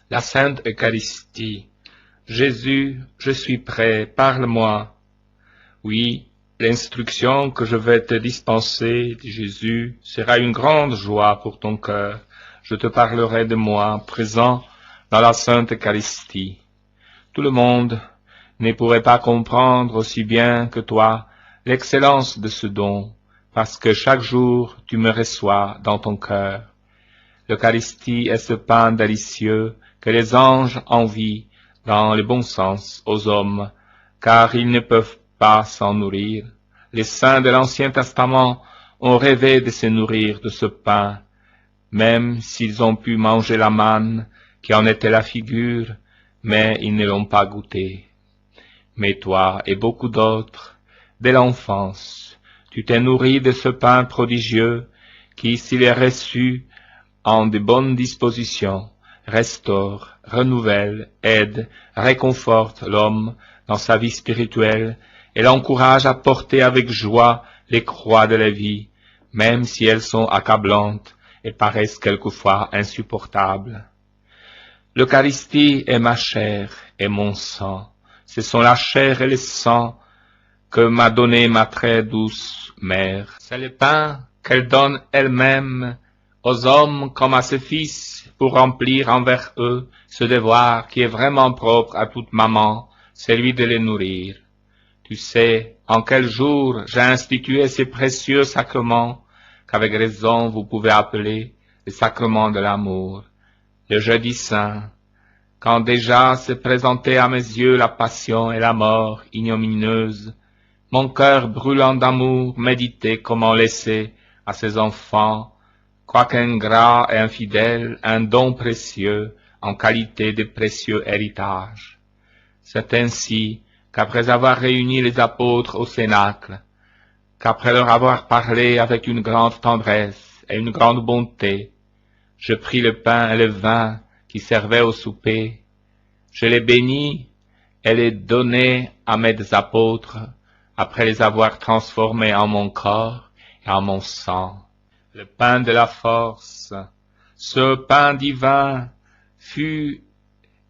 La Sainte Eucharistie. Jésus, je suis prêt, parle-moi. Oui, l'instruction que je vais te dispenser, dit Jésus, sera une grande joie pour ton cœur. Je te parlerai de moi, présent dans la Sainte Eucharistie. Tout le monde ne pourrait pas comprendre aussi bien que toi l'excellence de ce don, parce que chaque jour tu me reçois dans ton cœur. L'Eucharistie est ce pain délicieux que les anges envient, dans le bon sens, aux hommes, car ils ne peuvent pas s'en nourrir. Les saints de l'Ancien Testament ont rêvé de se nourrir de ce pain, même s'ils ont pu manger la manne, qui en était la figure, mais ils ne l'ont pas goûté. Mais toi et beaucoup d'autres, dès l'enfance, tu t'es nourri de ce pain prodigieux, qui, s'il est reçu en de bonnes dispositions, restaure, renouvelle, aide, réconforte l'homme dans sa vie spirituelle et l'encourage à porter avec joie les croix de la vie, même si elles sont accablantes et paraissent quelquefois insupportables. L'Eucharistie est ma chair et mon sang. Ce sont la chair et le sang que m'a donné ma très douce mère. C'est le pain qu'elle donne elle-même aux hommes comme à ses fils pour remplir envers eux ce devoir qui est vraiment propre à toute maman, celui de les nourrir. Tu sais en quel jour j'ai institué ces précieux sacrements qu'avec raison vous pouvez appeler les sacrements de l'amour. Le jeudi saint, quand déjà se présentait à mes yeux la passion et la mort ignominieuse, mon cœur brûlant d'amour méditait comment laisser à ses enfants, quoique ingrat et infidèle, un don précieux en qualité de précieux héritage. C'est ainsi qu'après avoir réuni les apôtres au cénacle, qu'après leur avoir parlé avec une grande tendresse et une grande bonté, je pris le pain et le vin qui servaient au souper, je les bénis et les donnai à mes apôtres, après les avoir transformés en mon corps et en mon sang. Le pain de la force, ce pain divin fut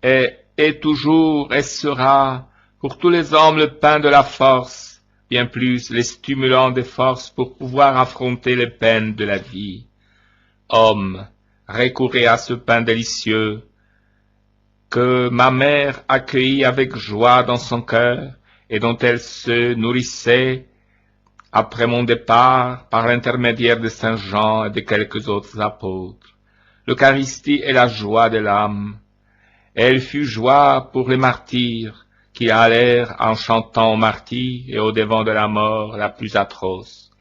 et est toujours et sera pour tous les hommes le pain de la force, bien plus les stimulants de force pour pouvoir affronter les peines de la vie. Hommes, recourez à ce pain délicieux que ma mère accueillit avec joie dans son cœur et dont elle se nourrissait après mon départ par l'intermédiaire de Saint Jean et de quelques autres apôtres. L'Eucharistie est la joie de l'âme. Elle fut joie pour les martyrs qui allèrent en chantant aux martyrs et au devant de la mort la plus atroce.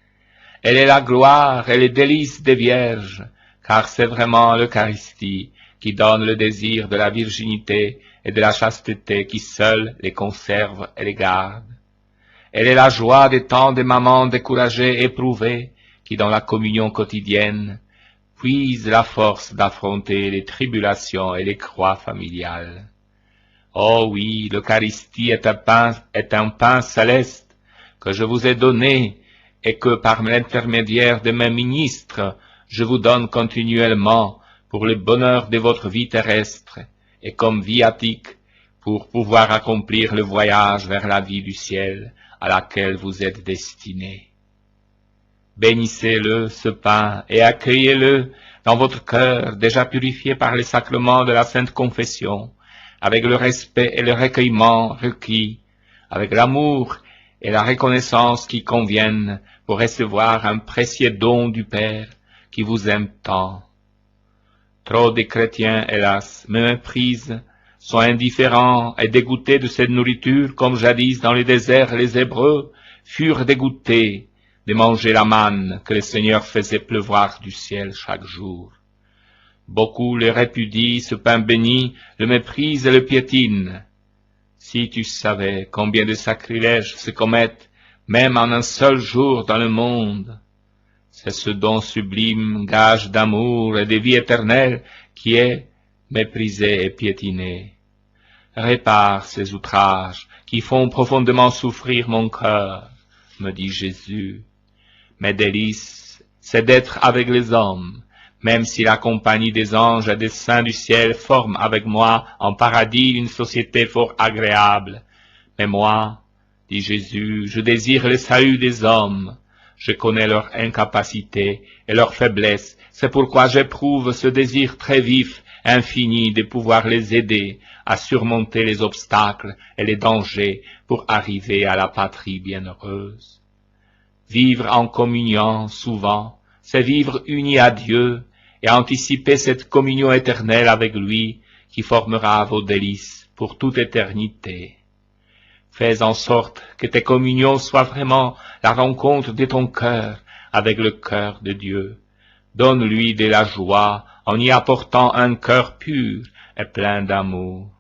Elle est la gloire et les délices des vierges, car c'est vraiment l'Eucharistie qui donne le désir de la virginité et de la chasteté qui seuls les conserve et les garde. Elle est la joie des tant de mamans découragées et éprouvées qui, dans la communion quotidienne, puisent la force d'affronter les tribulations et les croix familiales. Oh oui, l'Eucharistie est un pain céleste que je vous ai donné et que par l'intermédiaire de mes ministres, je vous donne continuellement pour le bonheur de votre vie terrestre et comme viatique pour pouvoir accomplir le voyage vers la vie du ciel à laquelle vous êtes destinés. Bénissez-le, ce pain, et accueillez-le dans votre cœur déjà purifié par les sacrements de la Sainte Confession, avec le respect et le recueillement requis, avec l'amour et la reconnaissance qui conviennent pour recevoir un précieux don du Père qui vous aime tant. Trop de chrétiens, hélas, me méprisent, sont indifférents et dégoûtés de cette nourriture comme jadis dans les déserts les Hébreux furent dégoûtés de manger la manne que le Seigneur faisait pleuvoir du ciel chaque jour. Beaucoup le répudient, ce pain béni, le méprisent et le piétinent. Si tu savais combien de sacrilèges se commettent, même en un seul jour dans le monde, c'est ce don sublime, gage d'amour et de vie éternelle, qui est méprisé et piétiné. Répare ces outrages qui font profondément souffrir mon cœur, me dit Jésus. Mes délices, c'est d'être avec les hommes, même si la compagnie des anges et des saints du ciel forme avec moi en paradis une société fort agréable. Mais moi, dit Jésus, je désire le salut des hommes. Je connais leur incapacité et leur faiblesse. C'est pourquoi j'éprouve ce désir très vif, infini, de pouvoir les aider à surmonter les obstacles et les dangers pour arriver à la patrie bienheureuse. Vivre en communion, souvent, c'est vivre uni à Dieu et anticiper cette communion éternelle avec lui qui formera vos délices pour toute éternité. Fais en sorte que tes communions soient vraiment la rencontre de ton cœur avec le cœur de Dieu. Donne-lui de la joie en y apportant un cœur pur et plein d'amour.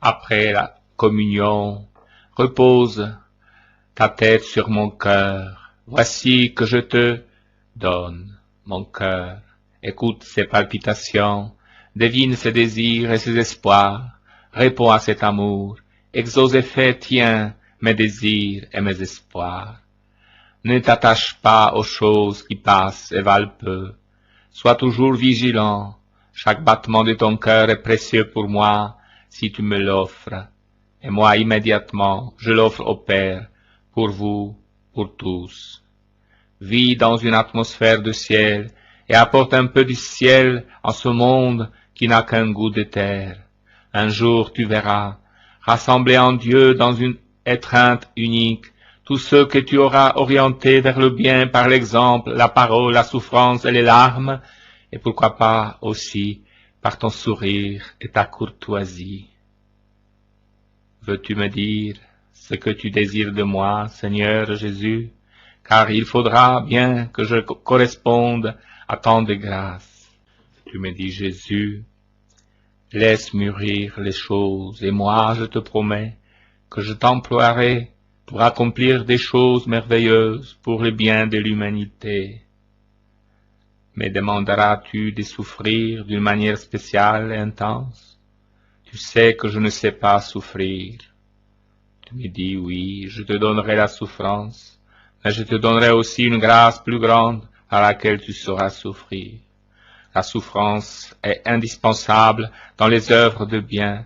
Après la communion, repose ta tête sur mon cœur. Voici que je te donne mon cœur. Écoute ses palpitations, devine ses désirs et ses espoirs, réponds à cet amour, exauce et fais tiens mes désirs et mes espoirs. Ne t'attache pas aux choses qui passent et valent peu. Sois toujours vigilant. Chaque battement de ton cœur est précieux pour moi si tu me l'offres. Et moi immédiatement, je l'offre au Père, pour vous, pour tous. Vis dans une atmosphère de ciel et apporte un peu du ciel en ce monde qui n'a qu'un goût de terre. Un jour tu verras, rassemblés en Dieu dans une étreinte unique, tous ceux que tu auras orientés vers le bien par l'exemple, la parole, la souffrance et les larmes, et pourquoi pas aussi par ton sourire et ta courtoisie. Veux-tu me dire ce que tu désires de moi, Seigneur Jésus, car il faudra bien que je corresponde à tant de grâce. Tu me dis, Jésus, laisse mûrir les choses, et moi je te promets que je t'emploierai pour accomplir des choses merveilleuses pour le bien de l'humanité. Mais demanderas-tu de souffrir d'une manière spéciale et intense? Tu sais que je ne sais pas souffrir. Tu me dis, oui, je te donnerai la souffrance, mais je te donnerai aussi une grâce plus grande par laquelle tu sauras souffrir. La souffrance est indispensable dans les œuvres de bien.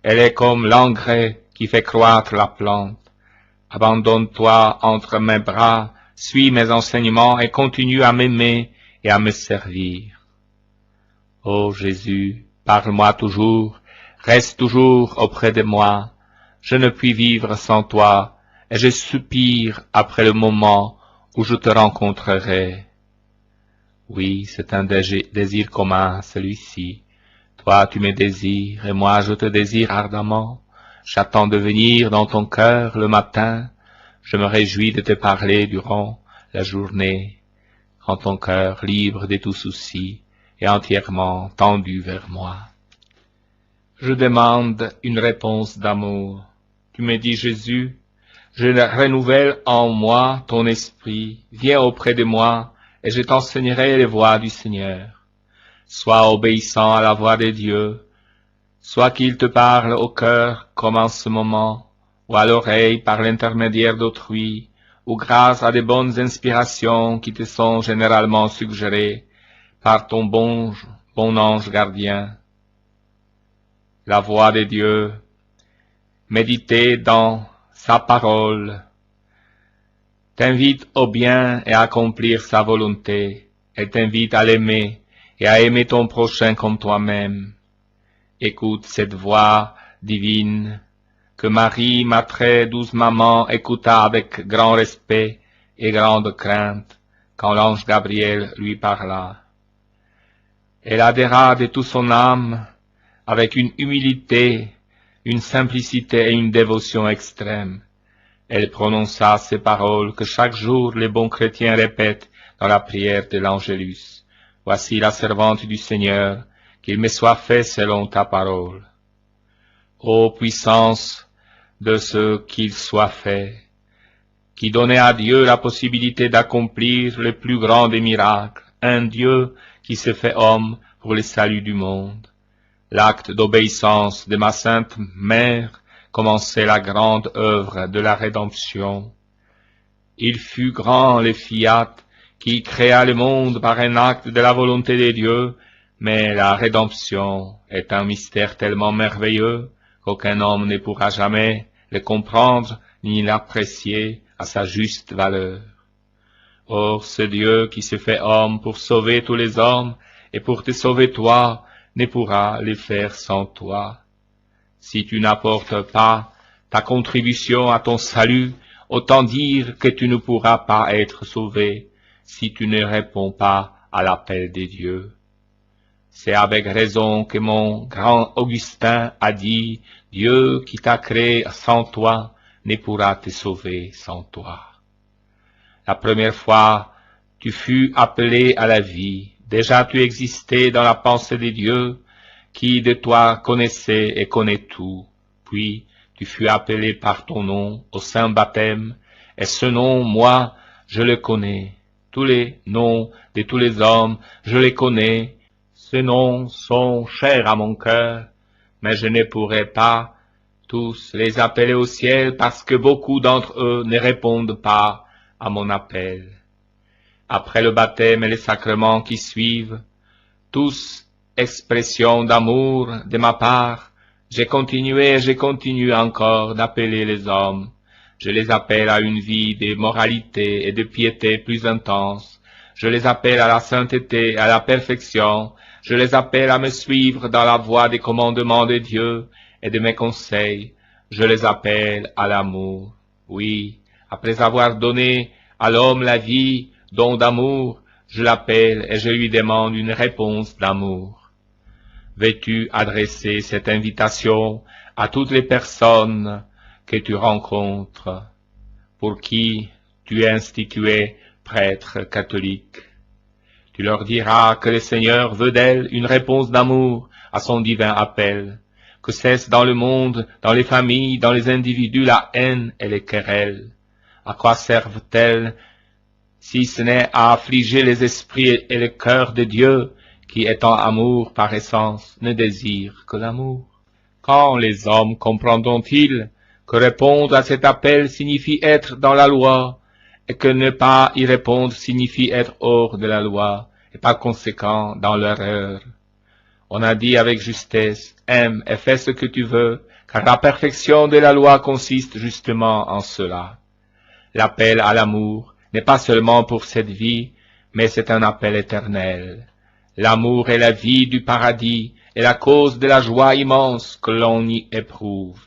Elle est comme l'engrais qui fait croître la plante. Abandonne-toi entre mes bras, suis mes enseignements et continue à m'aimer et à me servir. Ô Jésus, parle-moi toujours, reste toujours auprès de moi. Je ne puis vivre sans toi et je soupire après le moment où je te rencontrerai. Oui, c'est un désir commun, celui-ci. Toi, tu me désires et moi, je te désire ardemment. J'attends de venir dans ton cœur le matin. Je me réjouis de te parler durant la journée, quand ton cœur, libre de tout souci, est entièrement tendu vers moi. Je demande une réponse d'amour. Tu me dis, Jésus, je renouvelle en moi ton esprit. Viens auprès de moi et je t'enseignerai les voies du Seigneur. Sois obéissant à la voix de Dieu, soit qu'il te parle au cœur comme en ce moment, ou à l'oreille par l'intermédiaire d'autrui, ou grâce à de bonnes inspirations qui te sont généralement suggérées par ton bon ange gardien. La voix de Dieu, méditer dans sa parole, t'invite au bien et à accomplir sa volonté, et t'invite à l'aimer et à aimer ton prochain comme toi-même. Écoute cette voix divine que Marie, ma très douce maman, écouta avec grand respect et grande crainte quand l'ange Gabriel lui parla. Elle adhéra de toute son âme avec une humilité, une simplicité et une dévotion extrême. Elle prononça ces paroles que chaque jour les bons chrétiens répètent dans la prière de l'Angélus. Voici la servante du Seigneur, qu'il me soit fait selon ta parole. Ô puissance de ce qu'il soit fait, qui donnait à Dieu la possibilité d'accomplir le plus grand des miracles, un Dieu qui se fait homme pour le salut du monde. L'acte d'obéissance de ma sainte mère commençait la grande œuvre de la rédemption. Il fut grand le fiat qui créa le monde par un acte de la volonté de Dieu, mais la rédemption est un mystère tellement merveilleux qu'aucun homme ne pourra jamais le comprendre ni l'apprécier à sa juste valeur. Or, ce Dieu qui se fait homme pour sauver tous les hommes et pour te sauver toi, ne pourra le faire sans toi. Si tu n'apportes pas ta contribution à ton salut, autant dire que tu ne pourras pas être sauvé si tu ne réponds pas à l'appel de Dieu. C'est avec raison que mon grand Augustin a dit, Dieu qui t'a créé sans toi ne pourra te sauver sans toi. La première fois, tu fus appelé à la vie. Déjà tu existais dans la pensée de Dieu, qui de toi connaissait et connaît tout. Puis, tu fus appelé par ton nom au saint baptême, et ce nom, moi, je le connais. Tous les noms de tous les hommes, je les connais. Ces noms sont chers à mon cœur, mais je ne pourrai pas tous les appeler au ciel parce que beaucoup d'entre eux ne répondent pas à mon appel. Après le baptême et les sacrements qui suivent, tous expressions d'amour de ma part, j'ai continué et je continue encore d'appeler les hommes. Je les appelle à une vie de moralité et de piété plus intense. Je les appelle à la sainteté, à la perfection. Je les appelle à me suivre dans la voie des commandements de Dieu et de mes conseils. Je les appelle à l'amour. Oui, après avoir donné à l'homme la vie, don d'amour, je l'appelle et je lui demande une réponse d'amour. Veux-tu adresser cette invitation à toutes les personnes que tu rencontres, pour qui tu es institué prêtre catholique? Tu leur diras que le Seigneur veut d'elles une réponse d'amour à son divin appel, que cesse dans le monde, dans les familles, dans les individus la haine et les querelles. À quoi servent-elles si ce n'est à affliger les esprits et le cœur de Dieu, qui étant amour par essence, ne désire que l'amour? Quand les hommes comprendront-ils que répondre à cet appel signifie être dans la loi, et que ne pas y répondre signifie être hors de la loi, et par conséquent dans l'erreur? On a dit avec justesse, aime et fais ce que tu veux, car la perfection de la loi consiste justement en cela. L'appel à l'amour n'est pas seulement pour cette vie, mais c'est un appel éternel. L'amour est la vie du paradis et la cause de la joie immense que l'on y éprouve.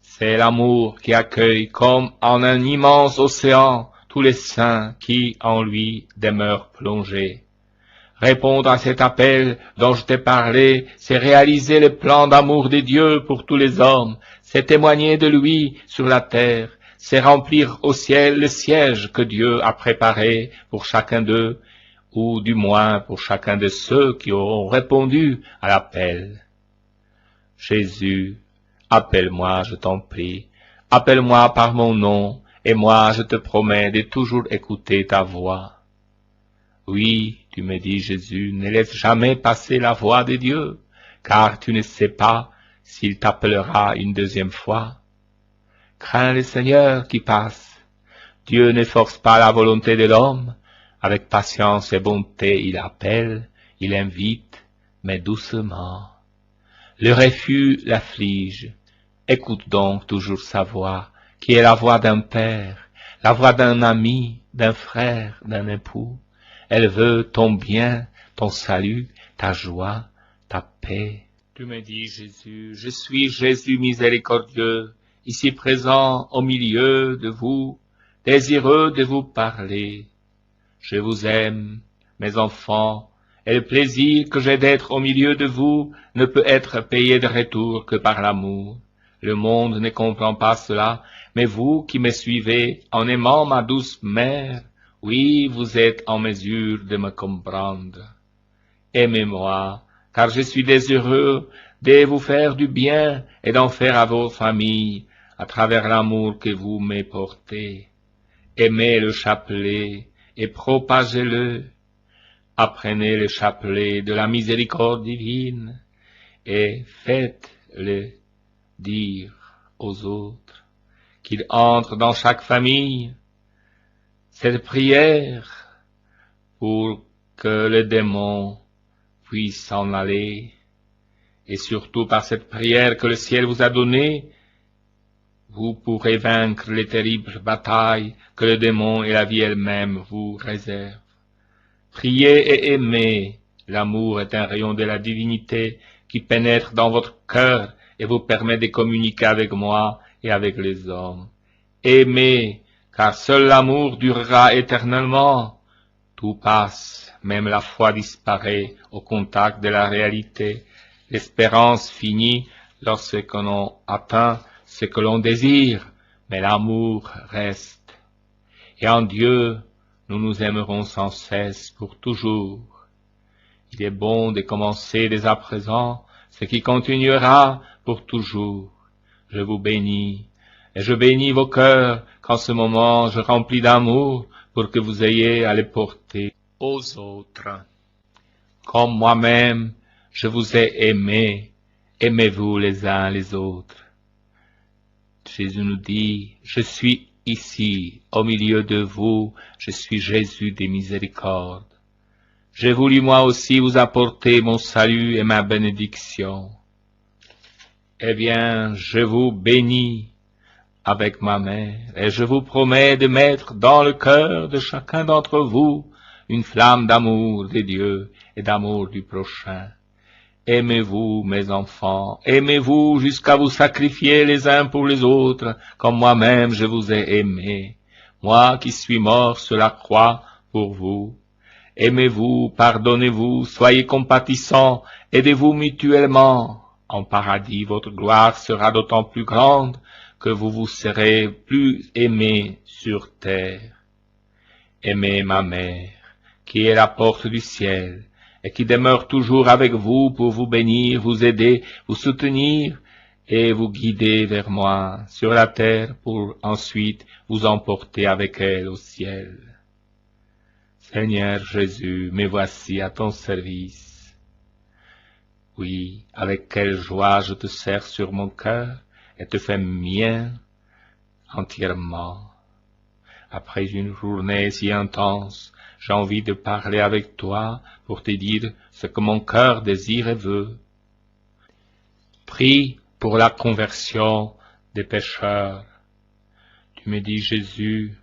C'est l'amour qui accueille comme en un immense océan tous les saints qui en lui demeurent plongés. Répondre à cet appel dont je t'ai parlé, c'est réaliser le plan d'amour de Dieu pour tous les hommes, c'est témoigner de lui sur la terre, c'est remplir au ciel le siège que Dieu a préparé pour chacun d'eux, ou du moins pour chacun de ceux qui auront répondu à l'appel. Jésus, appelle-moi, je t'en prie, appelle-moi par mon nom, et moi je te promets de toujours écouter ta voix. Oui, tu me dis, Jésus, ne laisse jamais passer la voix de Dieu, car tu ne sais pas s'il t'appellera une deuxième fois. Crains le Seigneur qui passe. Dieu ne force pas la volonté de l'homme. Avec patience et bonté, il appelle, il invite, mais doucement. Le refus l'afflige. Écoute donc toujours sa voix, qui est la voix d'un père, la voix d'un ami, d'un frère, d'un époux. Elle veut ton bien, ton salut, ta joie, ta paix. Tu me dis, Jésus, je suis Jésus miséricordieux, ici présent au milieu de vous, désireux de vous parler. Je vous aime, mes enfants, et le plaisir que j'ai d'être au milieu de vous ne peut être payé de retour que par l'amour. Le monde ne comprend pas cela, mais vous qui me suivez en aimant ma douce mère, oui, vous êtes en mesure de me comprendre. Aimez-moi, car je suis désireux de vous faire du bien et d'en faire à vos familles, à travers l'amour que vous me portez. Aimez le chapelet et propagez-le. Apprenez le chapelet de la miséricorde divine et faites-le dire aux autres qu'il entre dans chaque famille. Cette prière pour que le démon puisse s'en aller. Et surtout par cette prière que le ciel vous a donnée, vous pourrez vaincre les terribles batailles que le démon et la vie elle-même vous réservent. Priez et aimez. L'amour est un rayon de la divinité qui pénètre dans votre cœur et vous permet de communiquer avec moi et avec les hommes. Aimez, car seul l'amour durera éternellement. Tout passe, même la foi disparaît au contact de la réalité. L'espérance finit lorsqu'on atteint ce que l'on désire, mais l'amour reste. Et en Dieu, nous nous aimerons sans cesse pour toujours. Il est bon de commencer dès à présent ce qui continuera pour toujours. Je vous bénis, et je bénis vos cœurs qu'en ce moment je remplis d'amour pour que vous ayez à les porter aux autres. Comme moi-même, je vous ai aimés, aimez-vous les uns les autres. Jésus nous dit, je suis ici, au milieu de vous, je suis Jésus des miséricordes. J'ai voulu moi aussi vous apporter mon salut et ma bénédiction. Eh bien, je vous bénis avec ma mère, et je vous promets de mettre dans le cœur de chacun d'entre vous une flamme d'amour de Dieu et d'amour du prochain. Aimez-vous, mes enfants, aimez-vous jusqu'à vous sacrifier les uns pour les autres, comme moi-même je vous ai aimés, moi qui suis mort sur la croix pour vous. Aimez-vous, pardonnez-vous, soyez compatissants, aidez-vous mutuellement. En paradis, votre gloire sera d'autant plus grande que vous vous serez plus aimés sur terre. Aimez ma mère, qui est la porte du ciel, et qui demeure toujours avec vous pour vous bénir, vous aider, vous soutenir et vous guider vers moi sur la terre pour ensuite vous emporter avec elle au ciel. Seigneur Jésus, me voici à ton service. Oui, avec quelle joie je te serre sur mon cœur et te fais mien entièrement. Après une journée si intense, j'ai envie de parler avec toi pour te dire ce que mon cœur désire et veut. Prie pour la conversion des pécheurs. Tu me dis, Jésus,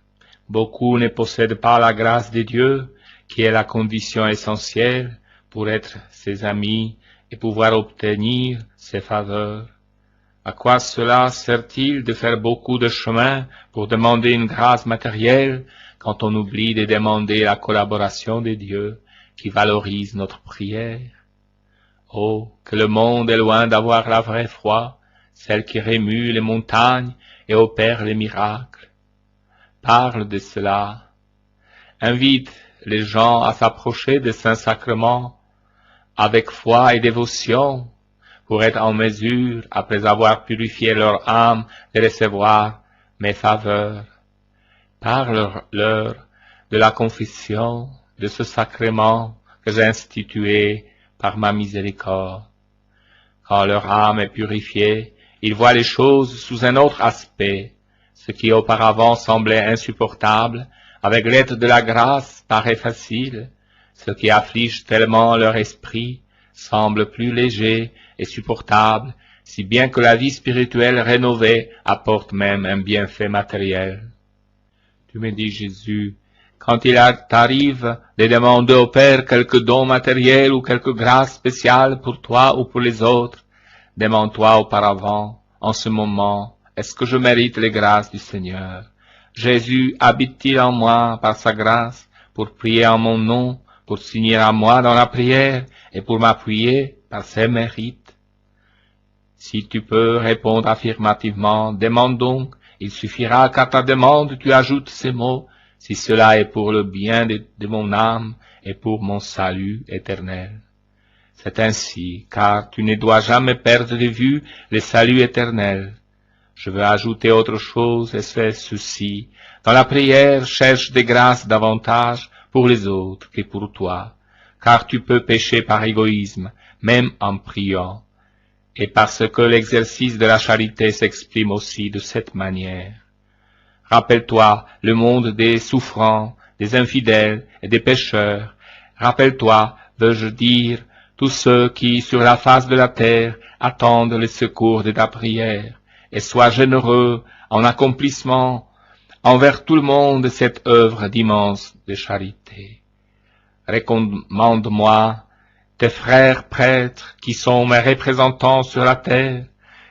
beaucoup ne possèdent pas la grâce de Dieu, qui est la condition essentielle pour être ses amis et pouvoir obtenir ses faveurs. À quoi cela sert-il de faire beaucoup de chemin pour demander une grâce matérielle quand on oublie de demander la collaboration de Dieu qui valorise notre prière? Oh, que le monde est loin d'avoir la vraie foi, celle qui remue les montagnes et opère les miracles. Parle de cela. Invite les gens à s'approcher des saints sacrements avec foi et dévotion pour être en mesure, après avoir purifié leur âme, de recevoir mes faveurs. Parle-leur de la confession, de ce sacrement que j'ai institué par ma miséricorde. Quand leur âme est purifiée, ils voient les choses sous un autre aspect. Ce qui auparavant semblait insupportable, avec l'aide de la grâce, paraît facile. Ce qui afflige tellement leur esprit semble plus léger et supportable, si bien que la vie spirituelle rénovée apporte même un bienfait matériel. Tu me dis, Jésus, quand il t'arrive de demander au Père quelque don matériel ou quelque grâce spéciale pour toi ou pour les autres, demande-toi auparavant, en ce moment, est-ce que je mérite les grâces du Seigneur? Jésus habite-t-il en moi par sa grâce pour prier en mon nom, pour s'unir à moi dans la prière et pour m'appuyer par ses mérites? Si tu peux répondre affirmativement, demande donc, il suffira qu'à ta demande tu ajoutes ces mots, si cela est pour le bien de mon âme et pour mon salut éternel. C'est ainsi, car tu ne dois jamais perdre de vue le salut éternel. Je veux ajouter autre chose, et c'est ceci. Dans la prière, cherche des grâces davantage pour les autres que pour toi, car tu peux pécher par égoïsme, même en priant, et parce que l'exercice de la charité s'exprime aussi de cette manière. Rappelle-toi le monde des souffrants, des infidèles et des pécheurs. Rappelle-toi, veux-je dire, tous ceux qui, sur la face de la terre, attendent le secours de ta prière, et sois généreux en accomplissement envers tout le monde cette œuvre d'immense de charité. Recommande-moi tes frères prêtres qui sont mes représentants sur la terre,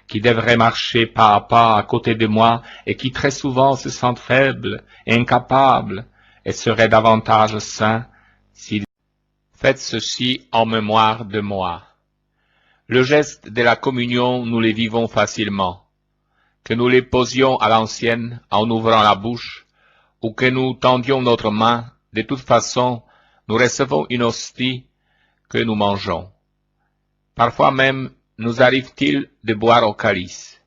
qui devraient marcher pas à pas à côté de moi et qui très souvent se sentent faibles et incapables et seraient davantage saints s'ils faites ceci en mémoire de moi. Le geste de la communion, nous les vivons facilement. Que nous les posions à l'ancienne en ouvrant la bouche, ou que nous tendions notre main, de toute façon, nous recevons une hostie que nous mangeons. Parfois même, nous arrive-t-il de boire au calice.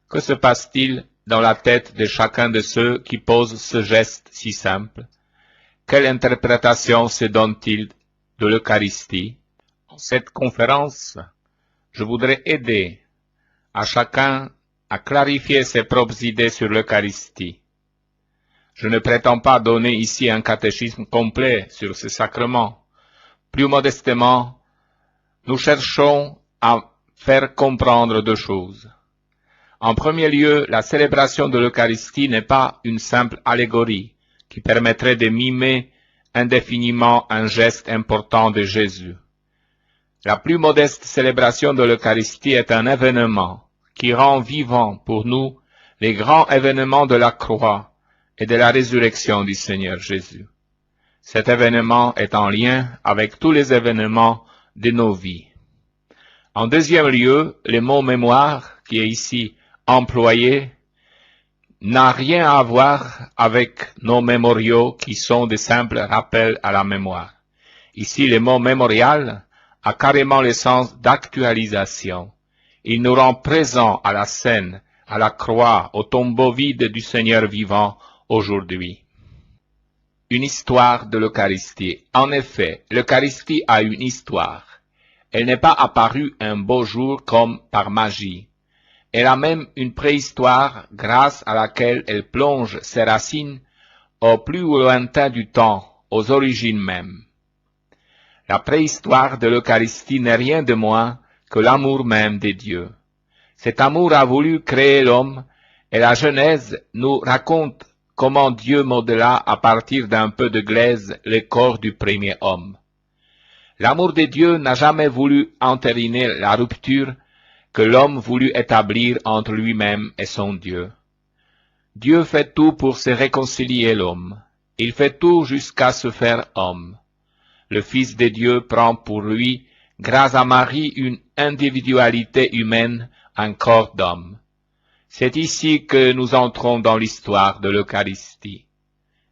Que se passe-t-il dans la tête de chacun de ceux qui posent ce geste si simple? Quelle interprétation se donne-t-il de l'Eucharistie? En cette conférence, je voudrais aider à chacun à clarifier ses propres idées sur l'Eucharistie. Je ne prétends pas donner ici un catéchisme complet sur ce sacrement. Plus modestement, nous cherchons à faire comprendre deux choses. En premier lieu, la célébration de l'Eucharistie n'est pas une simple allégorie qui permettrait de mimer indéfiniment un geste important de Jésus. La plus modeste célébration de l'Eucharistie est un événement qui rend vivant pour nous les grands événements de la croix et de la résurrection du Seigneur Jésus. Cet événement est en lien avec tous les événements de nos vies. En deuxième lieu, le mot mémoire, qui est ici employé, n'a rien à voir avec nos mémoriaux qui sont de simples rappels à la mémoire. Ici, le mot mémorial a carrément le sens d'actualisation. Il nous rend présents à la scène, à la croix, au tombeau vide du Seigneur vivant aujourd'hui. Une histoire de l'Eucharistie. En effet, l'Eucharistie a une histoire. Elle n'est pas apparue un beau jour comme par magie. Elle a même une préhistoire grâce à laquelle elle plonge ses racines au plus lointain du temps, aux origines mêmes. La préhistoire de l'Eucharistie n'est rien de moins que l'amour même de Dieu. Cet amour a voulu créer l'homme, et la Genèse nous raconte comment Dieu modela à partir d'un peu de glaise le corps du premier homme. L'amour de Dieu n'a jamais voulu entériner la rupture que l'homme voulut établir entre lui-même et son Dieu. Dieu fait tout pour se réconcilier l'homme. Il fait tout jusqu'à se faire homme. Le Fils de Dieu prend pour lui, grâce à Marie, une individualité humaine, un corps d'homme. C'est ici que nous entrons dans l'histoire de l'Eucharistie,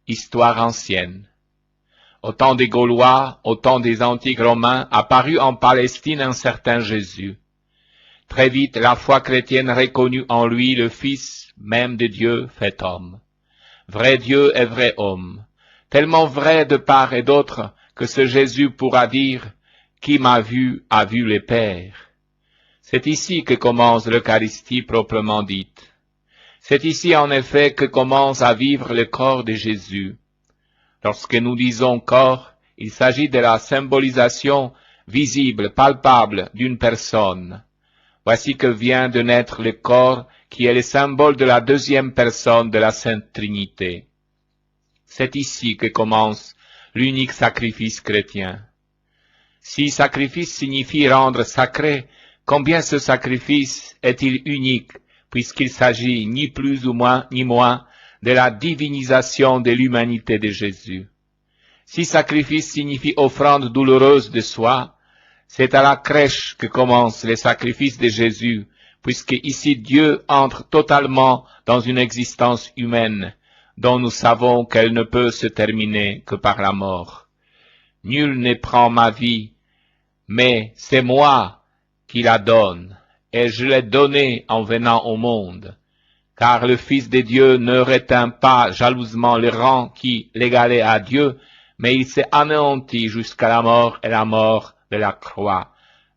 histoire ancienne. Au temps des Gaulois, au temps des antiques Romains, apparut en Palestine un certain Jésus. Très vite, la foi chrétienne reconnut en lui le Fils même de Dieu fait homme. Vrai Dieu et vrai homme, tellement vrai de part et d'autre que ce Jésus pourra dire « Qui m'a vu a vu le Père ». C'est ici que commence l'Eucharistie proprement dite. C'est ici en effet que commence à vivre le corps de Jésus. Lorsque nous disons corps, il s'agit de la symbolisation visible, palpable d'une personne. Voici que vient de naître le corps qui est le symbole de la deuxième personne de la Sainte Trinité. C'est ici que commence l'unique sacrifice chrétien. Si sacrifice signifie rendre sacré, combien ce sacrifice est-il unique, puisqu'il s'agit ni plus ou moins ni moins de la divinisation de l'humanité de Jésus. Si sacrifice signifie offrande douloureuse de soi, c'est à la crèche que commence le sacrifice de Jésus, puisque ici Dieu entre totalement dans une existence humaine, dont nous savons qu'elle ne peut se terminer que par la mort. Nul ne prend ma vie, mais c'est moi qui la donne, et je l'ai donnée en venant au monde, car le Fils de Dieu ne retint pas jalousement le rang qui l'égalait à Dieu, mais il s'est anéanti jusqu'à la mort et la mort de la croix.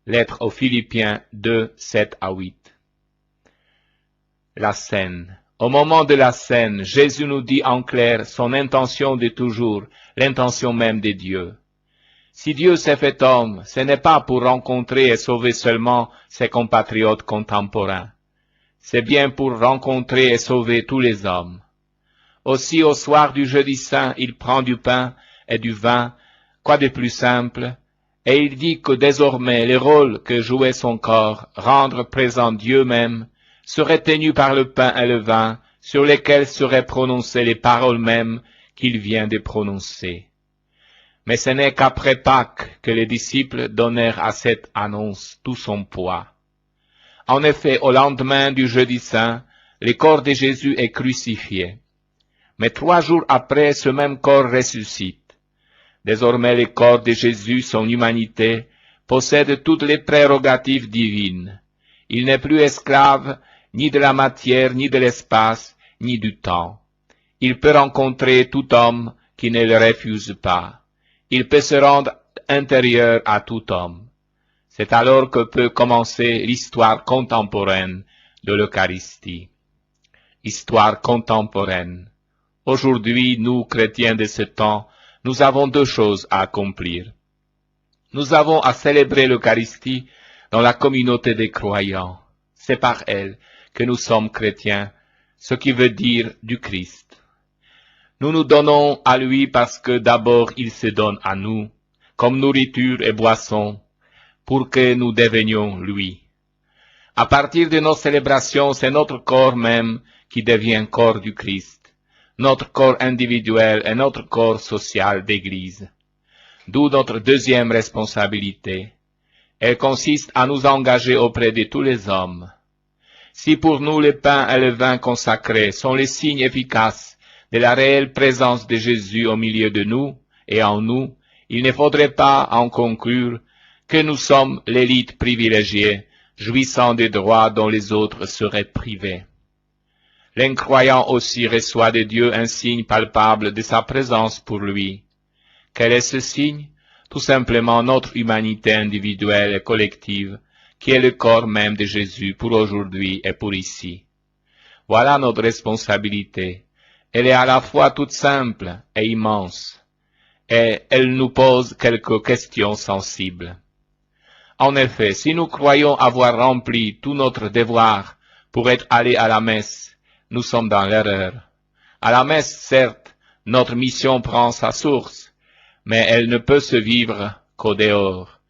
Lettre aux Philippiens 2, 7 à 8. La scène. Au moment de la scène, Jésus nous dit en clair son intention de toujours, l'intention même de Dieu. Si Dieu s'est fait homme, ce n'est pas pour rencontrer et sauver seulement ses compatriotes contemporains. C'est bien pour rencontrer et sauver tous les hommes. Aussi, au soir du jeudi saint, il prend du pain et du vin, quoi de plus simple, et il dit que désormais le rôle que jouait son corps, rendre présent Dieu même, serait tenu par le pain et le vin, sur lesquels seraient prononcées les paroles mêmes qu'il vient de prononcer. Mais ce n'est qu'après Pâques que les disciples donnèrent à cette annonce tout son poids. En effet, au lendemain du jeudi saint, le corps de Jésus est crucifié. Mais 3 jours après, ce même corps ressuscite. Désormais, le corps de Jésus, son humanité, possède toutes les prérogatives divines. Il n'est plus esclave ni de la matière, ni de l'espace, ni du temps. Il peut rencontrer tout homme qui ne le refuse pas. Il peut se rendre intérieur à tout homme. C'est alors que peut commencer l'histoire contemporaine de l'Eucharistie. Histoire contemporaine. Aujourd'hui, nous, chrétiens de ce temps, nous avons 2 choses à accomplir. Nous avons à célébrer l'Eucharistie dans la communauté des croyants. C'est par elle que nous sommes chrétiens, ce qui veut dire du Christ. Nous nous donnons à lui parce que d'abord il se donne à nous, comme nourriture et boisson, pour que nous devenions lui. À partir de nos célébrations, c'est notre corps même qui devient corps du Christ, notre corps individuel et notre corps social d'Église. D'où notre deuxième responsabilité. Elle consiste à nous engager auprès de tous les hommes. Si pour nous le pain et le vin consacrés sont les signes efficaces de la réelle présence de Jésus au milieu de nous et en nous, il ne faudrait pas en conclure que nous sommes l'élite privilégiée, jouissant des droits dont les autres seraient privés. L'incroyant aussi reçoit de Dieu un signe palpable de sa présence pour lui. Quel est ce signe? Tout simplement notre humanité individuelle et collective, qui est le corps même de Jésus pour aujourd'hui et pour ici. Voilà notre responsabilité. Elle est à la fois toute simple et immense, et elle nous pose quelques questions sensibles. En effet, si nous croyons avoir rempli tout notre devoir pour être allés à la messe, nous sommes dans l'erreur. À la messe, certes, notre mission prend sa source, mais elle ne peut se vivre qu'au dehors.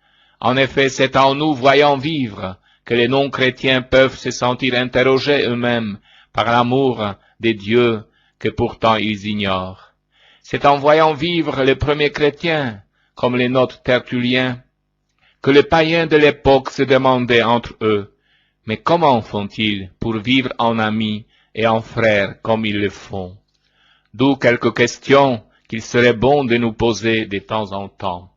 En effet, c'est en nous voyant vivre que les non-chrétiens peuvent se sentir interrogés eux-mêmes par l'amour des dieux que pourtant ils ignorent. C'est en voyant vivre les premiers chrétiens, comme les nôtres tertulliens, que les païens de l'époque se demandaient entre eux, mais comment font-ils pour vivre en amis et en frères comme ils le font? D'où quelques questions qu'il serait bon de nous poser de temps en temps.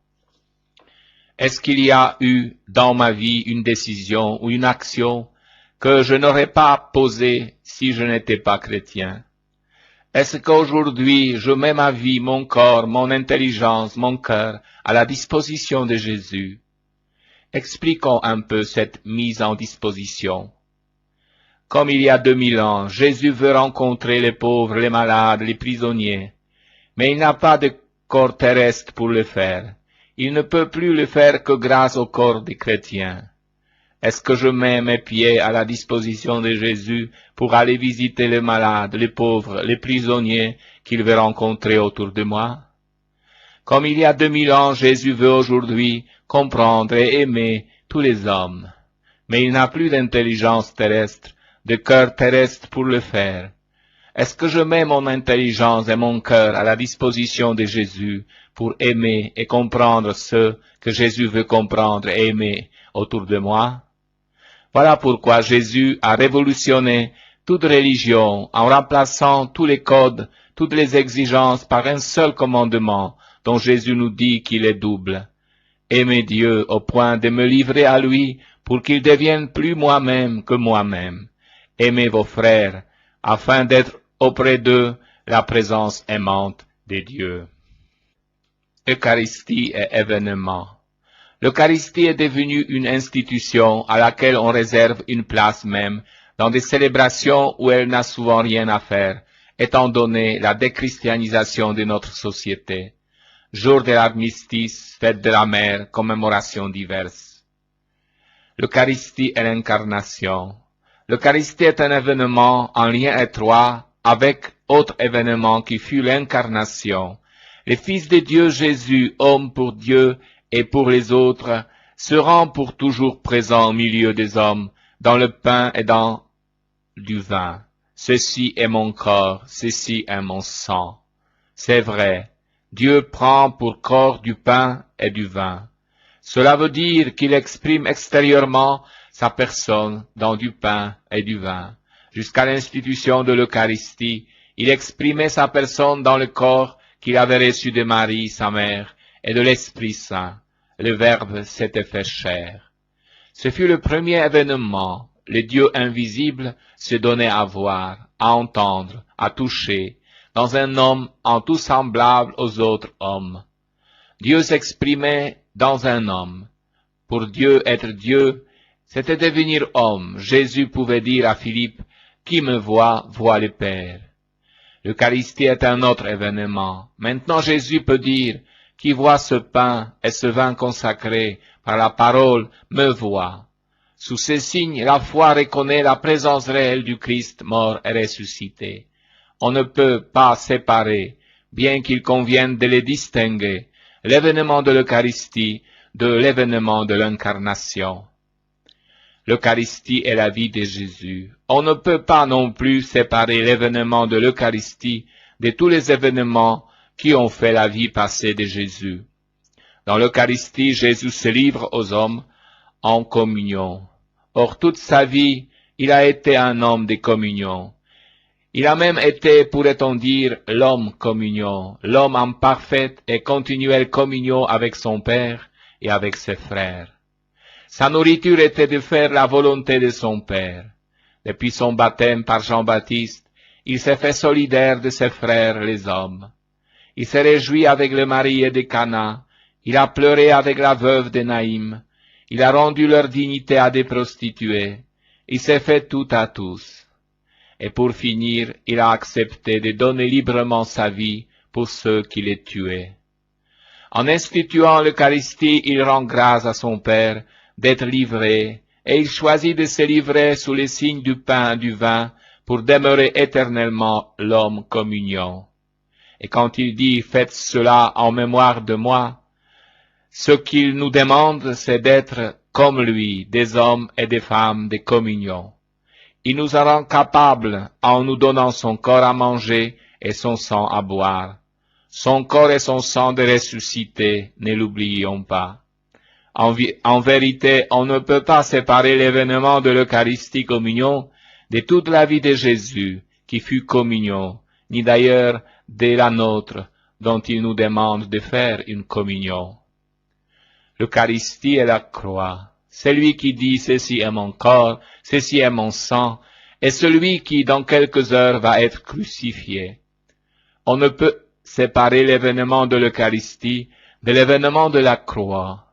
Est-ce qu'il y a eu dans ma vie une décision ou une action que je n'aurais pas posée si je n'étais pas chrétien? Est-ce qu'aujourd'hui je mets ma vie, mon corps, mon intelligence, mon cœur à la disposition de Jésus? Expliquons un peu cette mise en disposition. Comme il y a 2000 ans, Jésus veut rencontrer les pauvres, les malades, les prisonniers, mais il n'a pas de corps terrestre pour le faire. Il ne peut plus le faire que grâce au corps des chrétiens. Est-ce que je mets mes pieds à la disposition de Jésus pour aller visiter les malades, les pauvres, les prisonniers qu'il veut rencontrer autour de moi? Comme il y a 2000 ans, Jésus veut aujourd'hui comprendre et aimer tous les hommes. Mais il n'a plus d'intelligence terrestre, de cœur terrestre pour le faire. Est-ce que je mets mon intelligence et mon cœur à la disposition de Jésus pour aimer et comprendre ceux que Jésus veut comprendre et aimer autour de moi? Voilà pourquoi Jésus a révolutionné toute religion en remplaçant tous les codes, toutes les exigences par un seul commandement dont Jésus nous dit qu'il est double. Aimer Dieu au point de me livrer à lui pour qu'il devienne plus moi-même que moi-même. Aimez vos frères afin d'être auprès d'eux la présence aimante de Dieu. Eucharistie et événement. L'Eucharistie est devenue une institution à laquelle on réserve une place même dans des célébrations où elle n'a souvent rien à faire, étant donné la déchristianisation de notre société. Jour de l'armistice, fête de la mer, commémorations diverses. L'Eucharistie est l'incarnation. L'Eucharistie est un événement en lien étroit avec autre événement qui fut l'incarnation. Le Fils de Dieu Jésus, homme pour Dieu et pour les autres, se rend pour toujours présent au milieu des hommes, dans le pain et dans du vin. Ceci est mon corps, ceci est mon sang. C'est vrai, Dieu prend pour corps du pain et du vin. Cela veut dire qu'il exprime extérieurement sa personne dans du pain et du vin. Jusqu'à l'institution de l'Eucharistie, il exprimait sa personne dans le corps qu'il avait reçu de Marie, sa mère, et de l'Esprit Saint. Le Verbe s'était fait chair. Ce fut le premier événement. Le Dieu invisible se donnait à voir, à entendre, à toucher, dans un homme en tout semblable aux autres hommes. Dieu s'exprimait dans un homme. Pour Dieu être Dieu, c'était devenir homme. Jésus pouvait dire à Philippe, « Qui me voit, voit le Père ». L'Eucharistie est un autre événement. Maintenant Jésus peut dire, « Qui voit ce pain et ce vin consacré par la parole me voit ». Sous ces signes, la foi reconnaît la présence réelle du Christ mort et ressuscité. On ne peut pas séparer, bien qu'il convienne de les distinguer, l'événement de l'Eucharistie de l'événement de l'incarnation. L'Eucharistie est la vie de Jésus. On ne peut pas non plus séparer l'événement de l'Eucharistie de tous les événements qui ont fait la vie passée de Jésus. Dans l'Eucharistie, Jésus se livre aux hommes en communion. Or, toute sa vie, il a été un homme de communion. Il a même été, pourrait-on dire, l'homme communion, l'homme en parfaite et continuelle communion avec son Père et avec ses frères. Sa nourriture était de faire la volonté de son Père. Depuis son baptême par Jean-Baptiste, il s'est fait solidaire de ses frères les hommes. Il s'est réjoui avec le marié de Cana, il a pleuré avec la veuve de Naïm, il a rendu leur dignité à des prostituées, il s'est fait tout à tous. Et pour finir, il a accepté de donner librement sa vie pour ceux qui les tuaient. En instituant l'Eucharistie, il rend grâce à son Père d'être livré, et il choisit de se livrer sous les signes du pain et du vin pour demeurer éternellement l'homme communion. Et quand il dit « Faites cela en mémoire de moi », ce qu'il nous demande, c'est d'être comme lui, des hommes et des femmes de communion. Il nous rend capables en nous donnant son corps à manger et son sang à boire. Son corps et son sang de ressuscité, ne l'oublions pas. En vérité, on ne peut pas séparer l'événement de l'Eucharistie communion de toute la vie de Jésus, qui fut communion, ni d'ailleurs de la nôtre, dont il nous demande de faire une communion. L'Eucharistie est la croix. Celui qui dit « Ceci est mon corps, ceci est mon sang », est celui qui, dans quelques heures, va être crucifié. On ne peut séparer l'événement de l'Eucharistie de l'événement de la croix.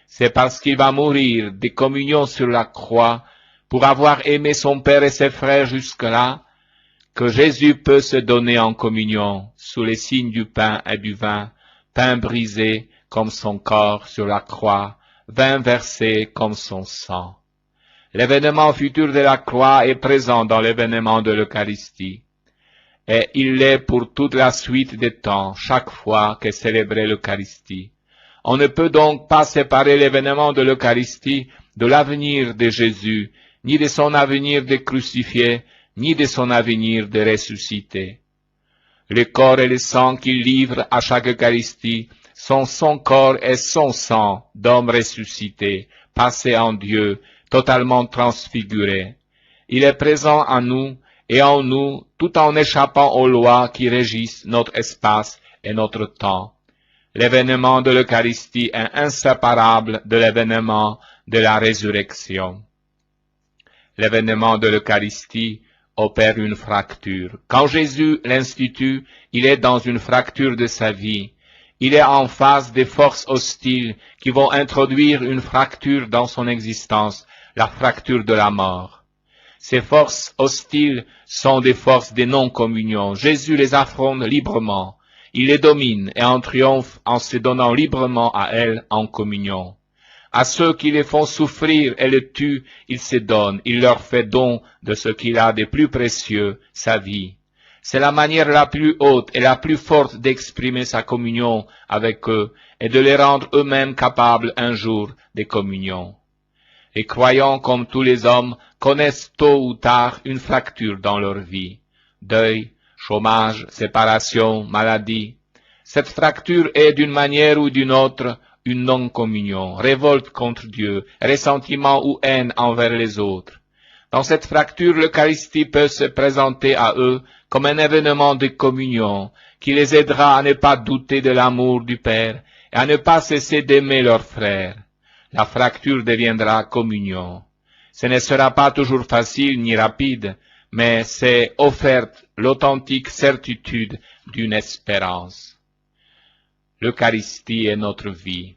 C'est parce qu'il va mourir de communion sur la croix pour avoir aimé son Père et ses frères jusque-là, que Jésus peut se donner en communion sous les signes du pain et du vin, pain brisé comme son corps sur la croix, vin versé comme son sang. L'événement futur de la croix est présent dans l'événement de l'Eucharistie, et il l'est pour toute la suite des temps, chaque fois qu'est célébrée l'Eucharistie. On ne peut donc pas séparer l'événement de l'Eucharistie de l'avenir de Jésus, ni de son avenir de crucifié, ni de son avenir de ressuscité. Le corps et le sang qu'il livre à chaque Eucharistie sont son corps et son sang d'homme ressuscité, passé en Dieu, totalement transfiguré. Il est présent en nous et en nous tout en échappant aux lois qui régissent notre espace et notre temps. L'événement de l'Eucharistie est inséparable de l'événement de la résurrection. L'événement de l'Eucharistie opère une fracture. Quand Jésus l'institue, il est dans une fracture de sa vie. Il est en face des forces hostiles qui vont introduire une fracture dans son existence, la fracture de la mort. Ces forces hostiles sont des forces des non-communions. Jésus les affronte librement. Il les domine et en triomphe en se donnant librement à elles en communion. À ceux qui les font souffrir et le tuent, il se donne, il leur fait don de ce qu'il a de plus précieux, sa vie. C'est la manière la plus haute et la plus forte d'exprimer sa communion avec eux et de les rendre eux-mêmes capables un jour de communion. Les croyants, comme tous les hommes, connaissent tôt ou tard une fracture dans leur vie. Deuil, chômage, séparation, maladie. Cette fracture est d'une manière ou d'une autre une non-communion, révolte contre Dieu, ressentiment ou haine envers les autres. Dans cette fracture, l'Eucharistie peut se présenter à eux comme un événement de communion qui les aidera à ne pas douter de l'amour du Père et à ne pas cesser d'aimer leurs frères. La fracture deviendra communion. Ce ne sera pas toujours facile ni rapide, mais c'est offerte l'authentique certitude d'une espérance. L'Eucharistie est notre vie.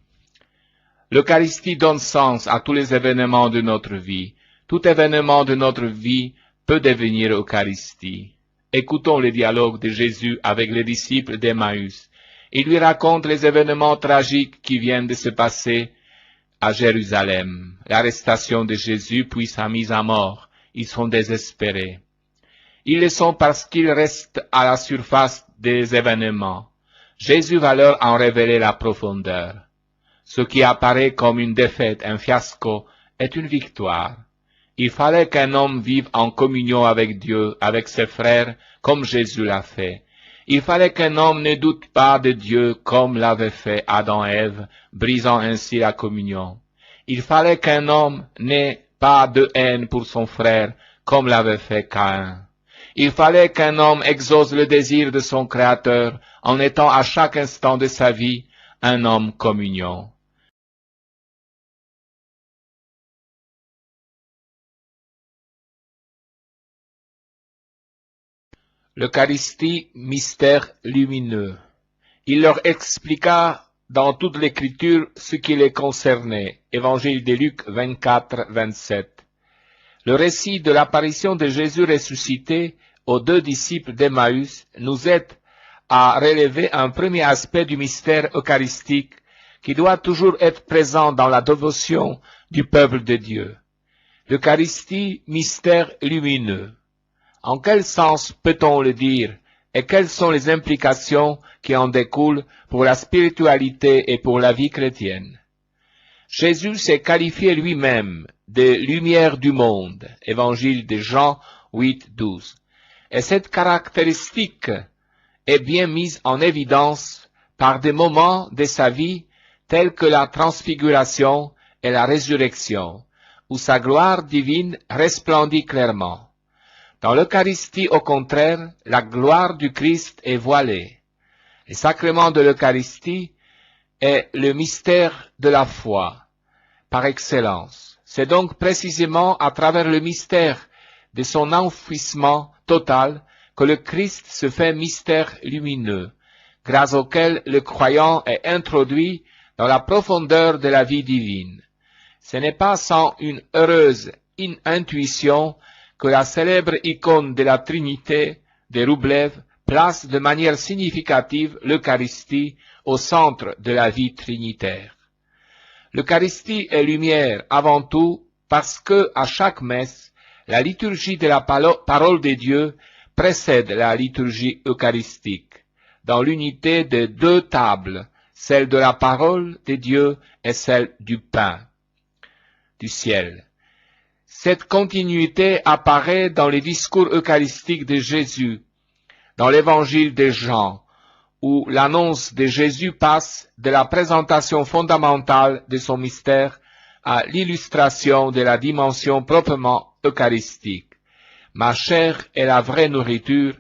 L'Eucharistie donne sens à tous les événements de notre vie. Tout événement de notre vie peut devenir Eucharistie. Écoutons le dialogue de Jésus avec les disciples d'Emmaüs. Il lui raconte les événements tragiques qui viennent de se passer à Jérusalem, l'arrestation de Jésus puis sa mise à mort. Ils sont désespérés. Ils le sont parce qu'ils restent à la surface des événements. Jésus va leur en révéler la profondeur. Ce qui apparaît comme une défaite, un fiasco, est une victoire. Il fallait qu'un homme vive en communion avec Dieu, avec ses frères, comme Jésus l'a fait. Il fallait qu'un homme ne doute pas de Dieu comme l'avaient fait Adam et Ève, brisant ainsi la communion. Il fallait qu'un homme n'ait pas de haine pour son frère comme l'avait fait Caïn. Il fallait qu'un homme exauce le désir de son Créateur en étant à chaque instant de sa vie un homme communion. L'Eucharistie, mystère lumineux. Il leur expliqua dans toute l'Écriture ce qui les concernait. Évangile de Luc 24, 27. Le récit de l'apparition de Jésus ressuscité aux deux disciples d'Emmaüs nous aide à relever un premier aspect du mystère eucharistique qui doit toujours être présent dans la dévotion du peuple de Dieu. L'Eucharistie, mystère lumineux. En quel sens peut-on le dire et quelles sont les implications qui en découlent pour la spiritualité et pour la vie chrétienne? Jésus s'est qualifié lui-même de lumière du monde, Évangile de Jean 8, 12. Et cette caractéristique est bien mise en évidence par des moments de sa vie tels que la transfiguration et la résurrection, où sa gloire divine resplendit clairement. Dans l'Eucharistie, au contraire, la gloire du Christ est voilée. Le sacrement de l'Eucharistie est le mystère de la foi, par excellence. C'est donc précisément à travers le mystère de son enfouissement total que le Christ se fait mystère lumineux, grâce auquel le croyant est introduit dans la profondeur de la vie divine. Ce n'est pas sans une heureuse intuition que la célèbre icône de la Trinité de Roublev place de manière significative l'Eucharistie au centre de la vie trinitaire. L'Eucharistie est lumière avant tout parce que, à chaque messe, la liturgie de la parole de Dieu précède la liturgie eucharistique, dans l'unité de deux tables, celle de la parole de Dieu et celle du pain du ciel. Cette continuité apparaît dans les discours eucharistiques de Jésus, dans l'évangile de Jean, où l'annonce de Jésus passe de la présentation fondamentale de son mystère à l'illustration de la dimension proprement eucharistique. Ma chair est la vraie nourriture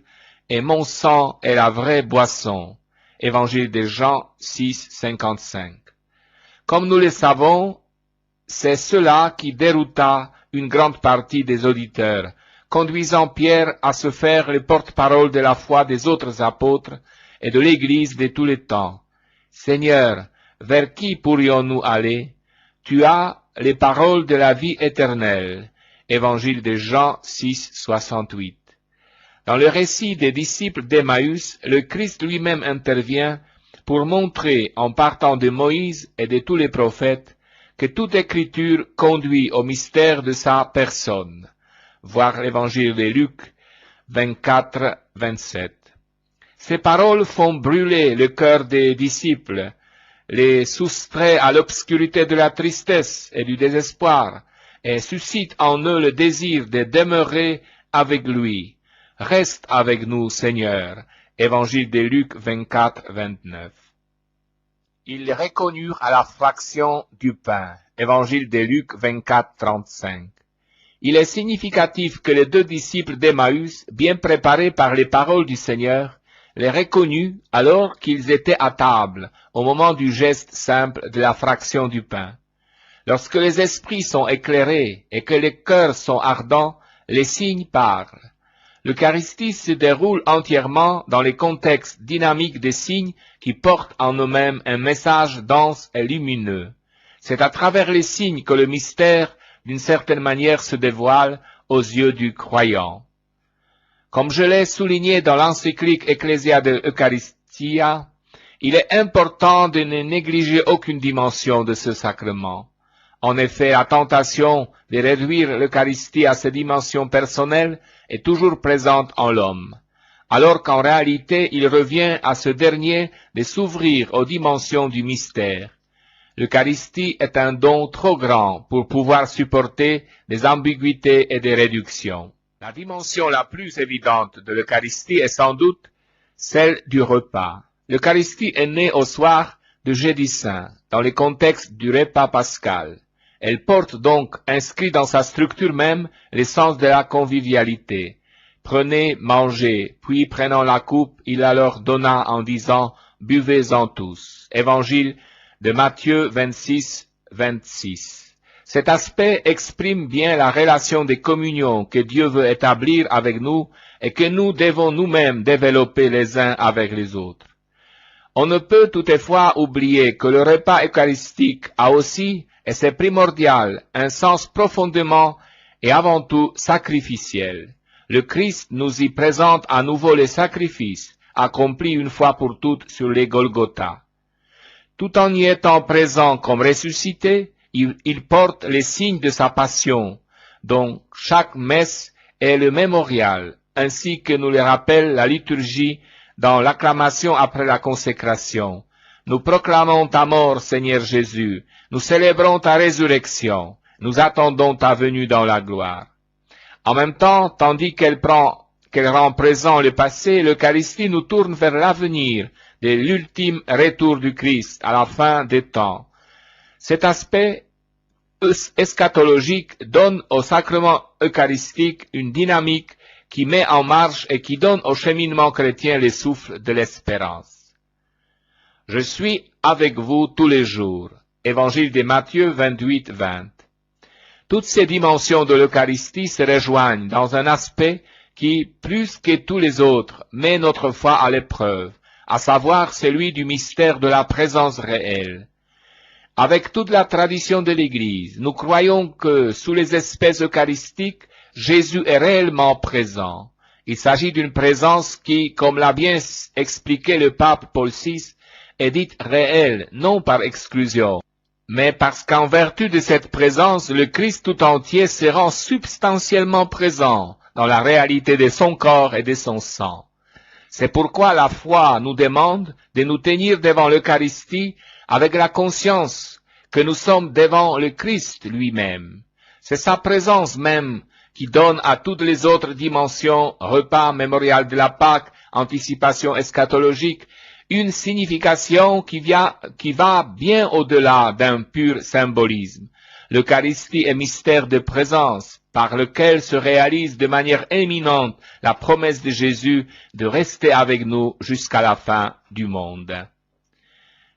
et mon sang est la vraie boisson. Évangile de Jean 6, 55. Comme nous le savons, c'est cela qui dérouta une grande partie des auditeurs, conduisant Pierre à se faire le porte-parole de la foi des autres apôtres et de l'Église de tous les temps. Seigneur, vers qui pourrions-nous aller? Tu as les paroles de la vie éternelle, Évangile de Jean 6, 68. Dans le récit des disciples d'Emmaüs, le Christ lui-même intervient pour montrer, en partant de Moïse et de tous les prophètes, que toute écriture conduit au mystère de sa personne. Voir l'évangile de Luc 24, 27. Ces paroles font brûler le cœur des disciples, les soustraient à l'obscurité de la tristesse et du désespoir, et suscitent en eux le désir de demeurer avec lui. Reste avec nous, Seigneur. Évangile de Luc 24, 29. Ils reconnurent à la fraction du pain. Évangile de Luc 24, 35. Il est significatif que les deux disciples d'Emmaüs, bien préparés par les paroles du Seigneur, les reconnurent alors qu'ils étaient à table, au moment du geste simple de la fraction du pain. Lorsque les esprits sont éclairés et que les cœurs sont ardents, les signes parlent. L'Eucharistie se déroule entièrement dans les contextes dynamiques des signes qui portent en eux-mêmes un message dense et lumineux. C'est à travers les signes que le mystère, d'une certaine manière, se dévoile aux yeux du croyant. Comme je l'ai souligné dans l'encyclique Ecclesia de Eucharistia, il est important de ne négliger aucune dimension de ce sacrement. En effet, la tentation de réduire l'Eucharistie à ses dimensions personnelles est toujours présente en l'homme, alors qu'en réalité, il revient à ce dernier de s'ouvrir aux dimensions du mystère. L'Eucharistie est un don trop grand pour pouvoir supporter des ambiguïtés et des réductions. La dimension la plus évidente de l'Eucharistie est sans doute celle du repas. L'Eucharistie est née au soir de Jeudi Saint, dans le contexte du repas pascal. Elle porte donc, inscrit dans sa structure même, l'essence de la convivialité. Prenez, mangez, puis prenant la coupe, il la leur donna en disant, buvez-en tous. Évangile de Matthieu 26, 26. Cet aspect exprime bien la relation de communion que Dieu veut établir avec nous et que nous devons nous-mêmes développer les uns avec les autres. On ne peut toutefois oublier que le repas eucharistique a aussi, et c'est primordial, un sens profondément et avant tout sacrificiel. Le Christ nous y présente à nouveau les sacrifices, accomplis une fois pour toutes sur les Golgotha. Tout en y étant présent comme ressuscité, il porte les signes de sa passion, dont chaque messe est le mémorial, ainsi que nous le rappelle la liturgie dans l'acclamation après la consécration. Nous proclamons ta mort, Seigneur Jésus, nous célébrons ta résurrection, nous attendons ta venue dans la gloire. En même temps, tandis qu'elle rend présent le passé, l'Eucharistie nous tourne vers l'avenir de l'ultime retour du Christ à la fin des temps. Cet aspect eschatologique donne au sacrement eucharistique une dynamique qui met en marche et qui donne au cheminement chrétien les souffles de l'espérance. Je suis avec vous tous les jours. Évangile de Matthieu 28, 20. Toutes ces dimensions de l'Eucharistie se rejoignent dans un aspect qui, plus que tous les autres, met notre foi à l'épreuve, à savoir celui du mystère de la présence réelle. Avec toute la tradition de l'Église, nous croyons que sous les espèces eucharistiques, Jésus est réellement présent. Il s'agit d'une présence qui, comme l'a bien expliqué le pape Paul VI, est dite réelle, non par exclusion, mais parce qu'en vertu de cette présence, le Christ tout entier se rend substantiellement présent dans la réalité de son corps et de son sang. C'est pourquoi la foi nous demande de nous tenir devant l'Eucharistie avec la conscience que nous sommes devant le Christ lui-même. C'est sa présence même qui donne à toutes les autres dimensions, repas, mémorial de la Pâque, anticipation eschatologique, une signification qui va bien au-delà d'un pur symbolisme. L'Eucharistie est mystère de présence, par lequel se réalise de manière éminente la promesse de Jésus de rester avec nous jusqu'à la fin du monde.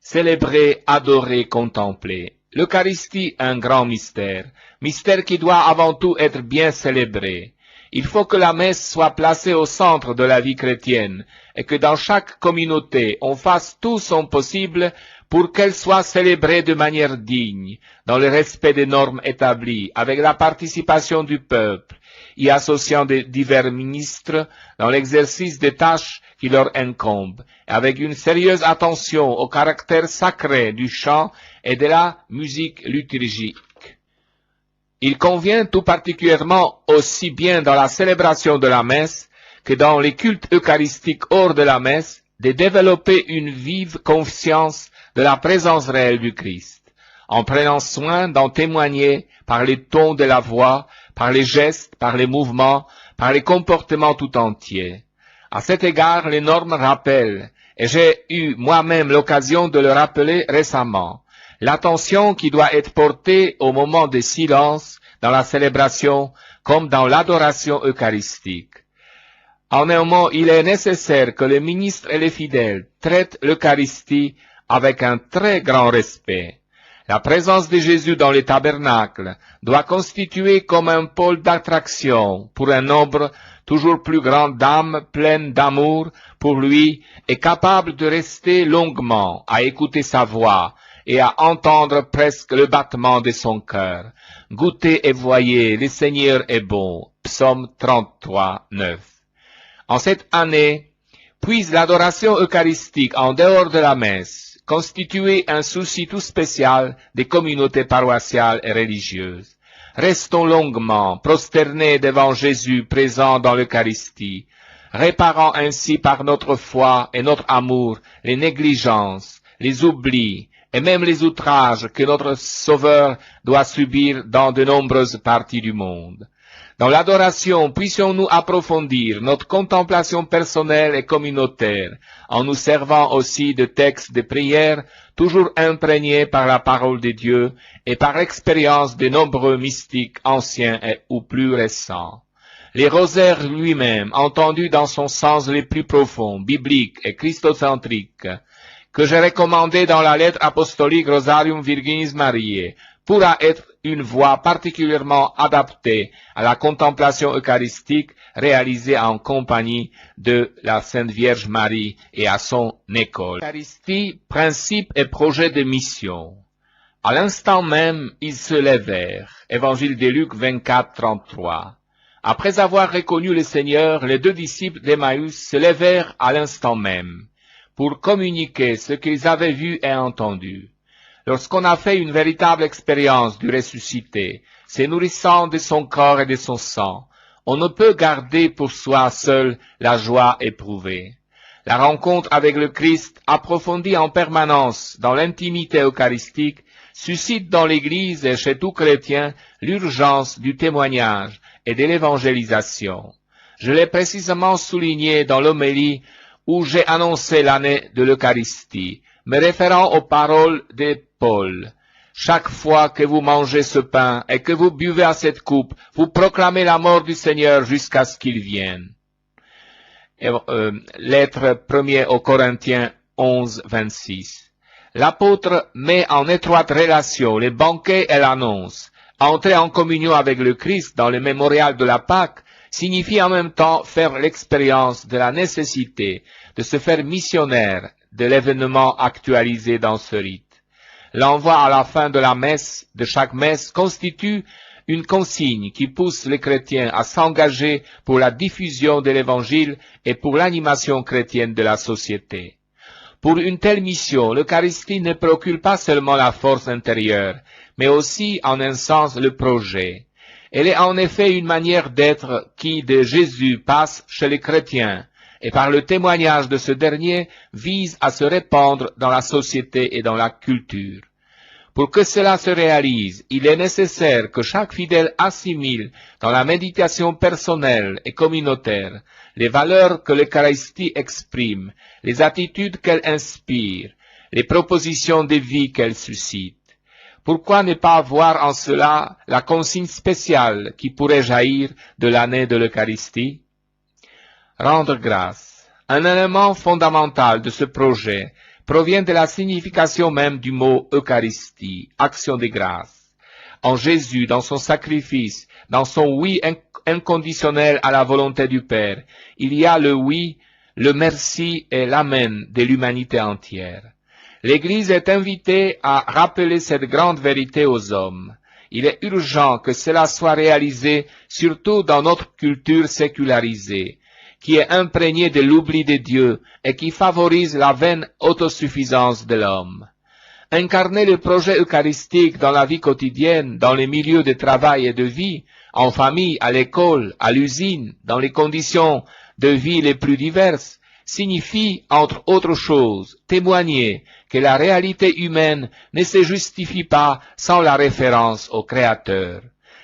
Célébrer, adorer, contempler. L'Eucharistie est un grand mystère, mystère qui doit avant tout être bien célébré. Il faut que la messe soit placée au centre de la vie chrétienne et que dans chaque communauté, on fasse tout son possible pour qu'elle soit célébrée de manière digne, dans le respect des normes établies, avec la participation du peuple, y associant des divers ministres dans l'exercice des tâches qui leur incombent, avec une sérieuse attention au caractère sacré du chant et de la musique liturgique. Il convient tout particulièrement aussi bien dans la célébration de la messe que dans les cultes eucharistiques hors de la messe de développer une vive conscience de la présence réelle du Christ, en prenant soin d'en témoigner par les tons de la voix, par les gestes, par les mouvements, par les comportements tout entiers. À cet égard, les normes rappellent, et j'ai eu moi-même l'occasion de le rappeler récemment, l'attention qui doit être portée au moment de silence dans la célébration comme dans l'adoration eucharistique. En un mot, il est nécessaire que les ministres et les fidèles traitent l'Eucharistie avec un très grand respect. La présence de Jésus dans les tabernacles doit constituer comme un pôle d'attraction pour un nombre toujours plus grand d'âmes pleines d'amour pour lui et capables de rester longuement à écouter sa voix et à entendre presque le battement de son cœur. Goûtez et voyez, le Seigneur est bon. Psaume 33, 9. En cette année, puisse l'adoration eucharistique en dehors de la messe constituer un souci tout spécial des communautés paroissiales et religieuses. Restons longuement prosternés devant Jésus présent dans l'Eucharistie, réparant ainsi par notre foi et notre amour les négligences, les oublis et même les outrages que notre Sauveur doit subir dans de nombreuses parties du monde. Dans l'adoration, puissions-nous approfondir notre contemplation personnelle et communautaire, en nous servant aussi de textes de prière toujours imprégnés par la parole de Dieu et par l'expérience de nombreux mystiques anciens ou plus récents. Les rosaires lui-même, entendus dans son sens le plus profond, biblique et christocentrique, que j'ai recommandé dans la lettre apostolique Rosarium Virginis Mariae, pourra être une voie particulièrement adaptée à la contemplation eucharistique réalisée en compagnie de la Sainte Vierge Marie et à son école. Eucharistie, principe et projet de mission. À l'instant même, ils se levèrent. Évangile de Luc 24, 33. Après avoir reconnu le Seigneur, les deux disciples d'Emmaüs se levèrent à l'instant même pour communiquer ce qu'ils avaient vu et entendu. Lorsqu'on a fait une véritable expérience du ressuscité, se nourrissant de son corps et de son sang, on ne peut garder pour soi seul la joie éprouvée. La rencontre avec le Christ, approfondie en permanence dans l'intimité eucharistique, suscite dans l'Église et chez tout chrétien l'urgence du témoignage et de l'évangélisation. Je l'ai précisément souligné dans l'homélie où j'ai annoncé l'année de l'Eucharistie, me référant aux paroles de Paul. Chaque fois que vous mangez ce pain et que vous buvez à cette coupe, vous proclamez la mort du Seigneur jusqu'à ce qu'il vienne. Lettre 1er aux Corinthiens 11, 26. L'apôtre met en étroite relation les banquets et l'annonce. Entrer en communion avec le Christ dans le mémorial de la Pâque signifie en même temps faire l'expérience de la nécessité de se faire missionnaire de l'événement actualisé dans ce rite. L'envoi à la fin de la messe, de chaque messe, constitue une consigne qui pousse les chrétiens à s'engager pour la diffusion de l'Évangile et pour l'animation chrétienne de la société. Pour une telle mission, l'Eucharistie ne procure pas seulement la force intérieure, mais aussi, en un sens, le projet. Elle est en effet une manière d'être qui, de Jésus, passe chez les chrétiens, et par le témoignage de ce dernier, vise à se répandre dans la société et dans la culture. Pour que cela se réalise, il est nécessaire que chaque fidèle assimile dans la méditation personnelle et communautaire les valeurs que l'Eucharistie exprime, les attitudes qu'elle inspire, les propositions de vie qu'elle suscite. Pourquoi ne pas voir en cela la consigne spéciale qui pourrait jaillir de l'année de l'Eucharistie? Rendre grâce. Un élément fondamental de ce projet provient de la signification même du mot Eucharistie, action de grâce. En Jésus, dans son sacrifice, dans son oui inconditionnel à la volonté du Père, il y a le oui, le merci et l'amen de l'humanité entière. L'Église est invitée à rappeler cette grande vérité aux hommes. Il est urgent que cela soit réalisé, surtout dans notre culture sécularisée, qui est imprégnée de l'oubli de Dieu et qui favorise la vaine autosuffisance de l'homme. Incarner le projet eucharistique dans la vie quotidienne, dans les milieux de travail et de vie, en famille, à l'école, à l'usine, dans les conditions de vie les plus diverses, signifie, entre autres choses, témoigner que la réalité humaine ne se justifie pas sans la référence au Créateur.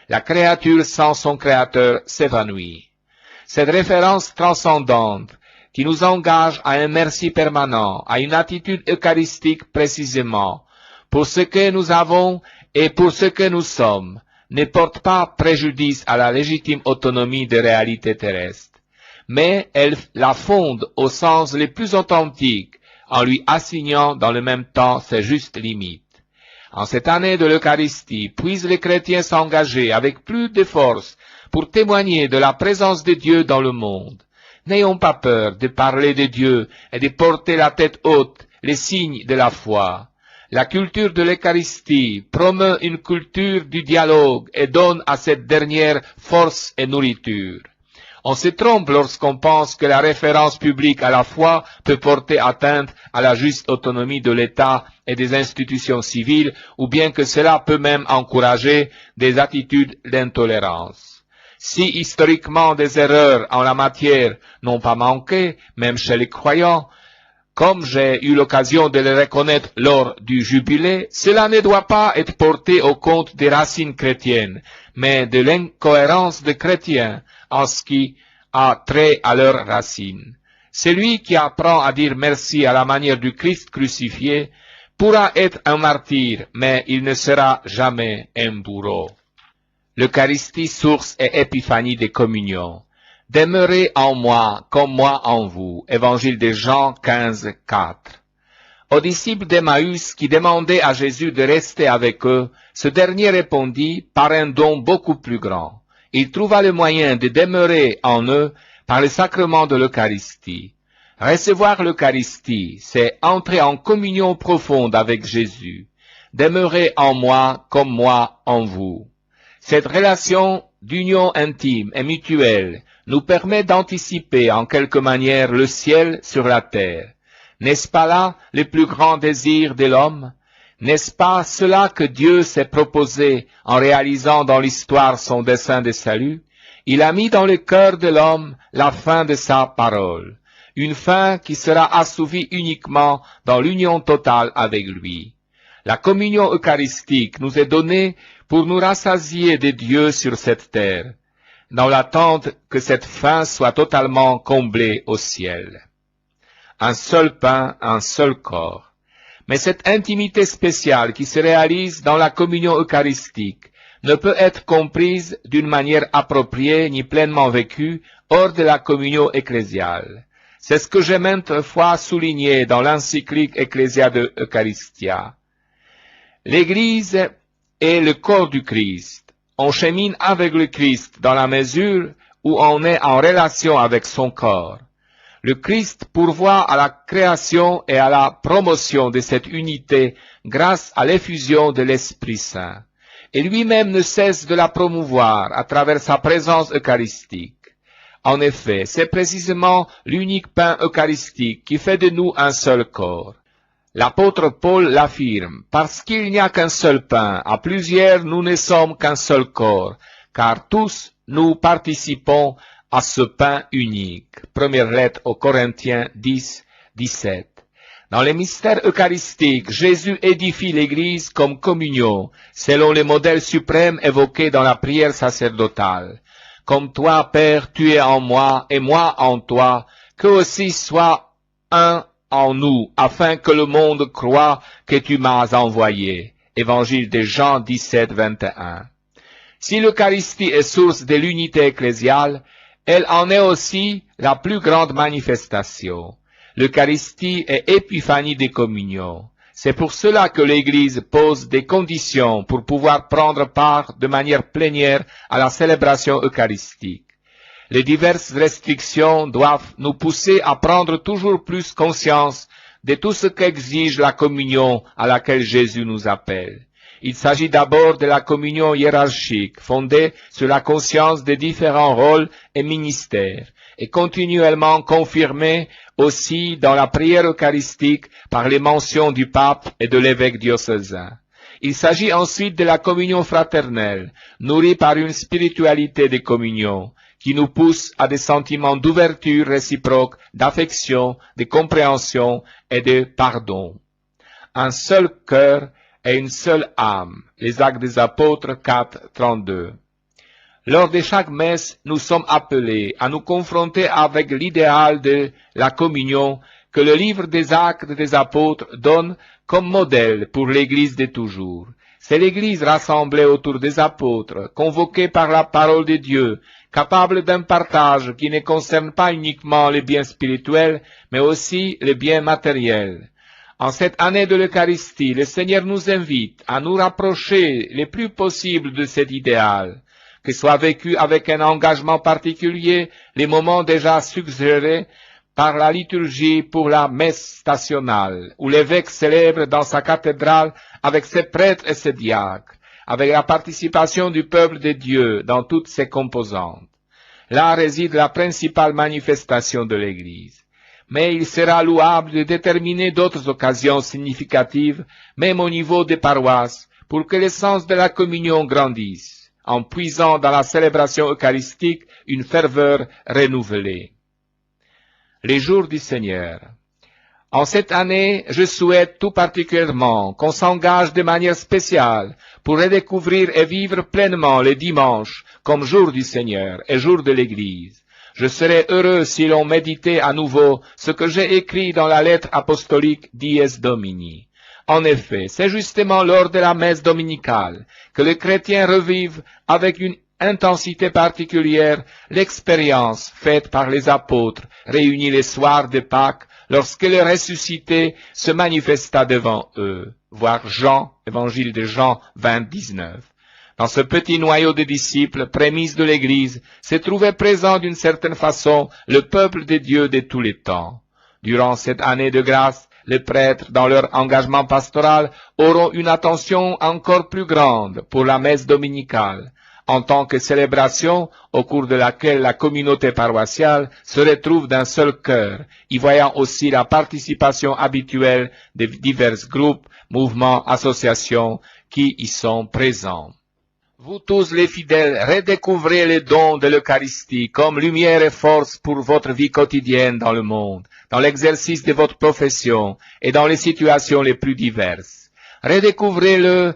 La créature sans son Créateur s'évanouit. Cette référence transcendante qui nous engage à un merci permanent, à une attitude eucharistique précisément, pour ce que nous avons et pour ce que nous sommes, ne porte pas préjudice à la légitime autonomie des réalités terrestres, mais elle la fonde au sens le plus authentique, en lui assignant dans le même temps ses justes limites. En cette année de l'Eucharistie, puissent les chrétiens s'engager avec plus de force pour témoigner de la présence de Dieu dans le monde. N'ayons pas peur de parler de Dieu et de porter la tête haute, les signes de la foi. La culture de l'Eucharistie promeut une culture du dialogue et donne à cette dernière force et nourriture. On se trompe lorsqu'on pense que la référence publique à la foi peut porter atteinte à la juste autonomie de l'État et des institutions civiles, ou bien que cela peut même encourager des attitudes d'intolérance. Si historiquement des erreurs en la matière n'ont pas manqué, même chez les croyants, comme j'ai eu l'occasion de le reconnaître lors du jubilé, cela ne doit pas être porté au compte des racines chrétiennes, mais de l'incohérence des chrétiens en ce qui a trait à leurs racines. Celui qui apprend à dire merci à la manière du Christ crucifié pourra être un martyr, mais il ne sera jamais un bourreau. L'Eucharistie, source et épiphanie des communions. Demeurez en moi, comme moi en vous. Évangile de Jean 15, 4. Aux disciples d'Emmaüs qui demandaient à Jésus de rester avec eux, ce dernier répondit par un don beaucoup plus grand. Il trouva le moyen de demeurer en eux par le sacrement de l'Eucharistie. Recevoir l'Eucharistie, c'est entrer en communion profonde avec Jésus. Demeurez en moi comme moi en vous. Cette relation d'union intime et mutuelle nous permet d'anticiper en quelque manière le ciel sur la terre. N'est-ce pas là le plus grand désir de l'homme? N'est-ce pas cela que Dieu s'est proposé en réalisant dans l'histoire son dessein de salut? Il a mis dans le cœur de l'homme la fin de sa parole, une fin qui sera assouvie uniquement dans l'union totale avec lui. La communion eucharistique nous est donnée pour nous rassasier de Dieu sur cette terre, dans l'attente que cette fin soit totalement comblée au ciel. Un seul pain, un seul corps. Mais cette intimité spéciale qui se réalise dans la communion eucharistique ne peut être comprise d'une manière appropriée ni pleinement vécue hors de la communion ecclésiale. C'est ce que j'ai maintes fois souligné dans l'encyclique Ecclesia de Eucharistia. L'Église est le corps du Christ. On chemine avec le Christ dans la mesure où on est en relation avec son corps. Le Christ pourvoit à la création et à la promotion de cette unité grâce à l'effusion de l'Esprit Saint. Et lui-même ne cesse de la promouvoir à travers sa présence eucharistique. En effet, c'est précisément l'unique pain eucharistique qui fait de nous un seul corps. L'apôtre Paul l'affirme, parce qu'il n'y a qu'un seul pain, à plusieurs nous ne sommes qu'un seul corps, car tous nous participons à ce pain unique. Première lettre aux Corinthiens 10, 17. Dans les mystères eucharistiques, Jésus édifie l'Église comme communion, selon le modèle suprême évoqué dans la prière sacerdotale. Comme toi, Père, tu es en moi et moi en toi, que aussi soit un en nous, afin que le monde croie que tu m'as envoyé. Évangile de Jean 17, 21. Si l'Eucharistie est source de l'unité ecclésiale, elle en est aussi la plus grande manifestation. L'Eucharistie est épiphanie des communions. C'est pour cela que l'Église pose des conditions pour pouvoir prendre part de manière plénière à la célébration eucharistique. Les diverses restrictions doivent nous pousser à prendre toujours plus conscience de tout ce qu'exige la communion à laquelle Jésus nous appelle. Il s'agit d'abord de la communion hiérarchique, fondée sur la conscience des différents rôles et ministères, et continuellement confirmée aussi dans la prière eucharistique par les mentions du pape et de l'évêque diocésain. Il s'agit ensuite de la communion fraternelle, nourrie par une spiritualité de communion, qui nous pousse à des sentiments d'ouverture réciproque, d'affection, de compréhension et de pardon. Un seul cœur et une seule âme. Les Actes des Apôtres 4, 32. Lors de chaque messe, nous sommes appelés à nous confronter avec l'idéal de la communion que le livre des Actes des Apôtres donne comme modèle pour l'Église de toujours. C'est l'Église rassemblée autour des apôtres, convoquée par la parole de Dieu, capable d'un partage qui ne concerne pas uniquement les biens spirituels, mais aussi les biens matériels. En cette année de l'Eucharistie, le Seigneur nous invite à nous rapprocher le plus possible de cet idéal, que soit vécu avec un engagement particulier les moments déjà suggérés par la liturgie pour la messe stationnale, où l'évêque célèbre dans sa cathédrale avec ses prêtres et ses diacres, avec la participation du peuple de Dieu dans toutes ses composantes. Là réside la principale manifestation de l'Église. Mais il sera louable de déterminer d'autres occasions significatives, même au niveau des paroisses, pour que l'essence de la communion grandisse, en puisant dans la célébration eucharistique une ferveur renouvelée. Les jours du Seigneur. En cette année, je souhaite tout particulièrement qu'on s'engage de manière spéciale pour redécouvrir et vivre pleinement les dimanches comme jour du Seigneur et jour de l'Église. Je serais heureux si l'on méditait à nouveau ce que j'ai écrit dans la lettre apostolique Dies Domini. En effet, c'est justement lors de la messe dominicale que les chrétiens revivent avec une intensité particulière l'expérience faite par les apôtres réunis les soirs de Pâques lorsque le ressuscité se manifesta devant eux. Voir Jean, évangile de Jean 20, 19. Dans ce petit noyau de disciples, prémices de l'Église, se trouvait présent d'une certaine façon le peuple de Dieu de tous les temps. Durant cette année de grâce, les prêtres, dans leur engagement pastoral, auront une attention encore plus grande pour la messe dominicale, en tant que célébration au cours de laquelle la communauté paroissiale se retrouve d'un seul cœur, y voyant aussi la participation habituelle de divers groupes, mouvements, associations qui y sont présents. Vous tous les fidèles, redécouvrez les dons de l'Eucharistie comme lumière et force pour votre vie quotidienne dans le monde, dans l'exercice de votre profession et dans les situations les plus diverses. Redécouvrez-le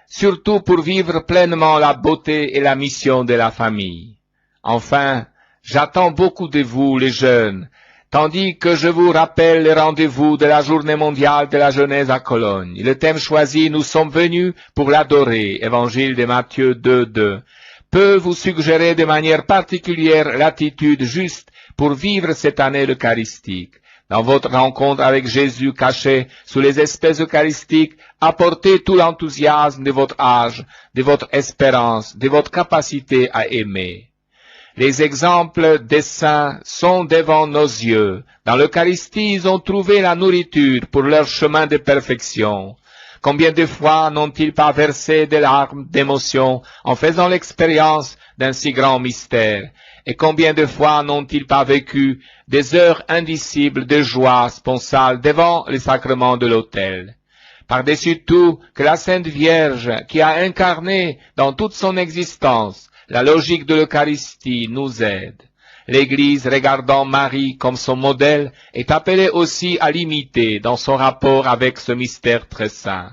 surtout pour vivre pleinement la beauté et la mission de la famille. Enfin, j'attends beaucoup de vous, les jeunes, tandis que je vous rappelle le rendez-vous de la Journée mondiale de la jeunesse à Cologne. Le thème choisi, nous sommes venus pour l'adorer, évangile de Matthieu 2:2, peut vous suggérer de manière particulière l'attitude juste pour vivre cette année eucharistique. Dans votre rencontre avec Jésus caché sous les espèces eucharistiques, apportez tout l'enthousiasme de votre âge, de votre espérance, de votre capacité à aimer. Les exemples des saints sont devant nos yeux. Dans l'Eucharistie, ils ont trouvé la nourriture pour leur chemin de perfection. Combien de fois n'ont-ils pas versé des larmes d'émotion en faisant l'expérience d'un si grand mystère? Et combien de fois n'ont-ils pas vécu des heures indicibles de joie sponsale devant les sacrements de l'autel? Par-dessus tout, que la Sainte Vierge, qui a incarné dans toute son existence la logique de l'Eucharistie, nous aide. L'Église, regardant Marie comme son modèle, est appelée aussi à l'imiter dans son rapport avec ce mystère très saint.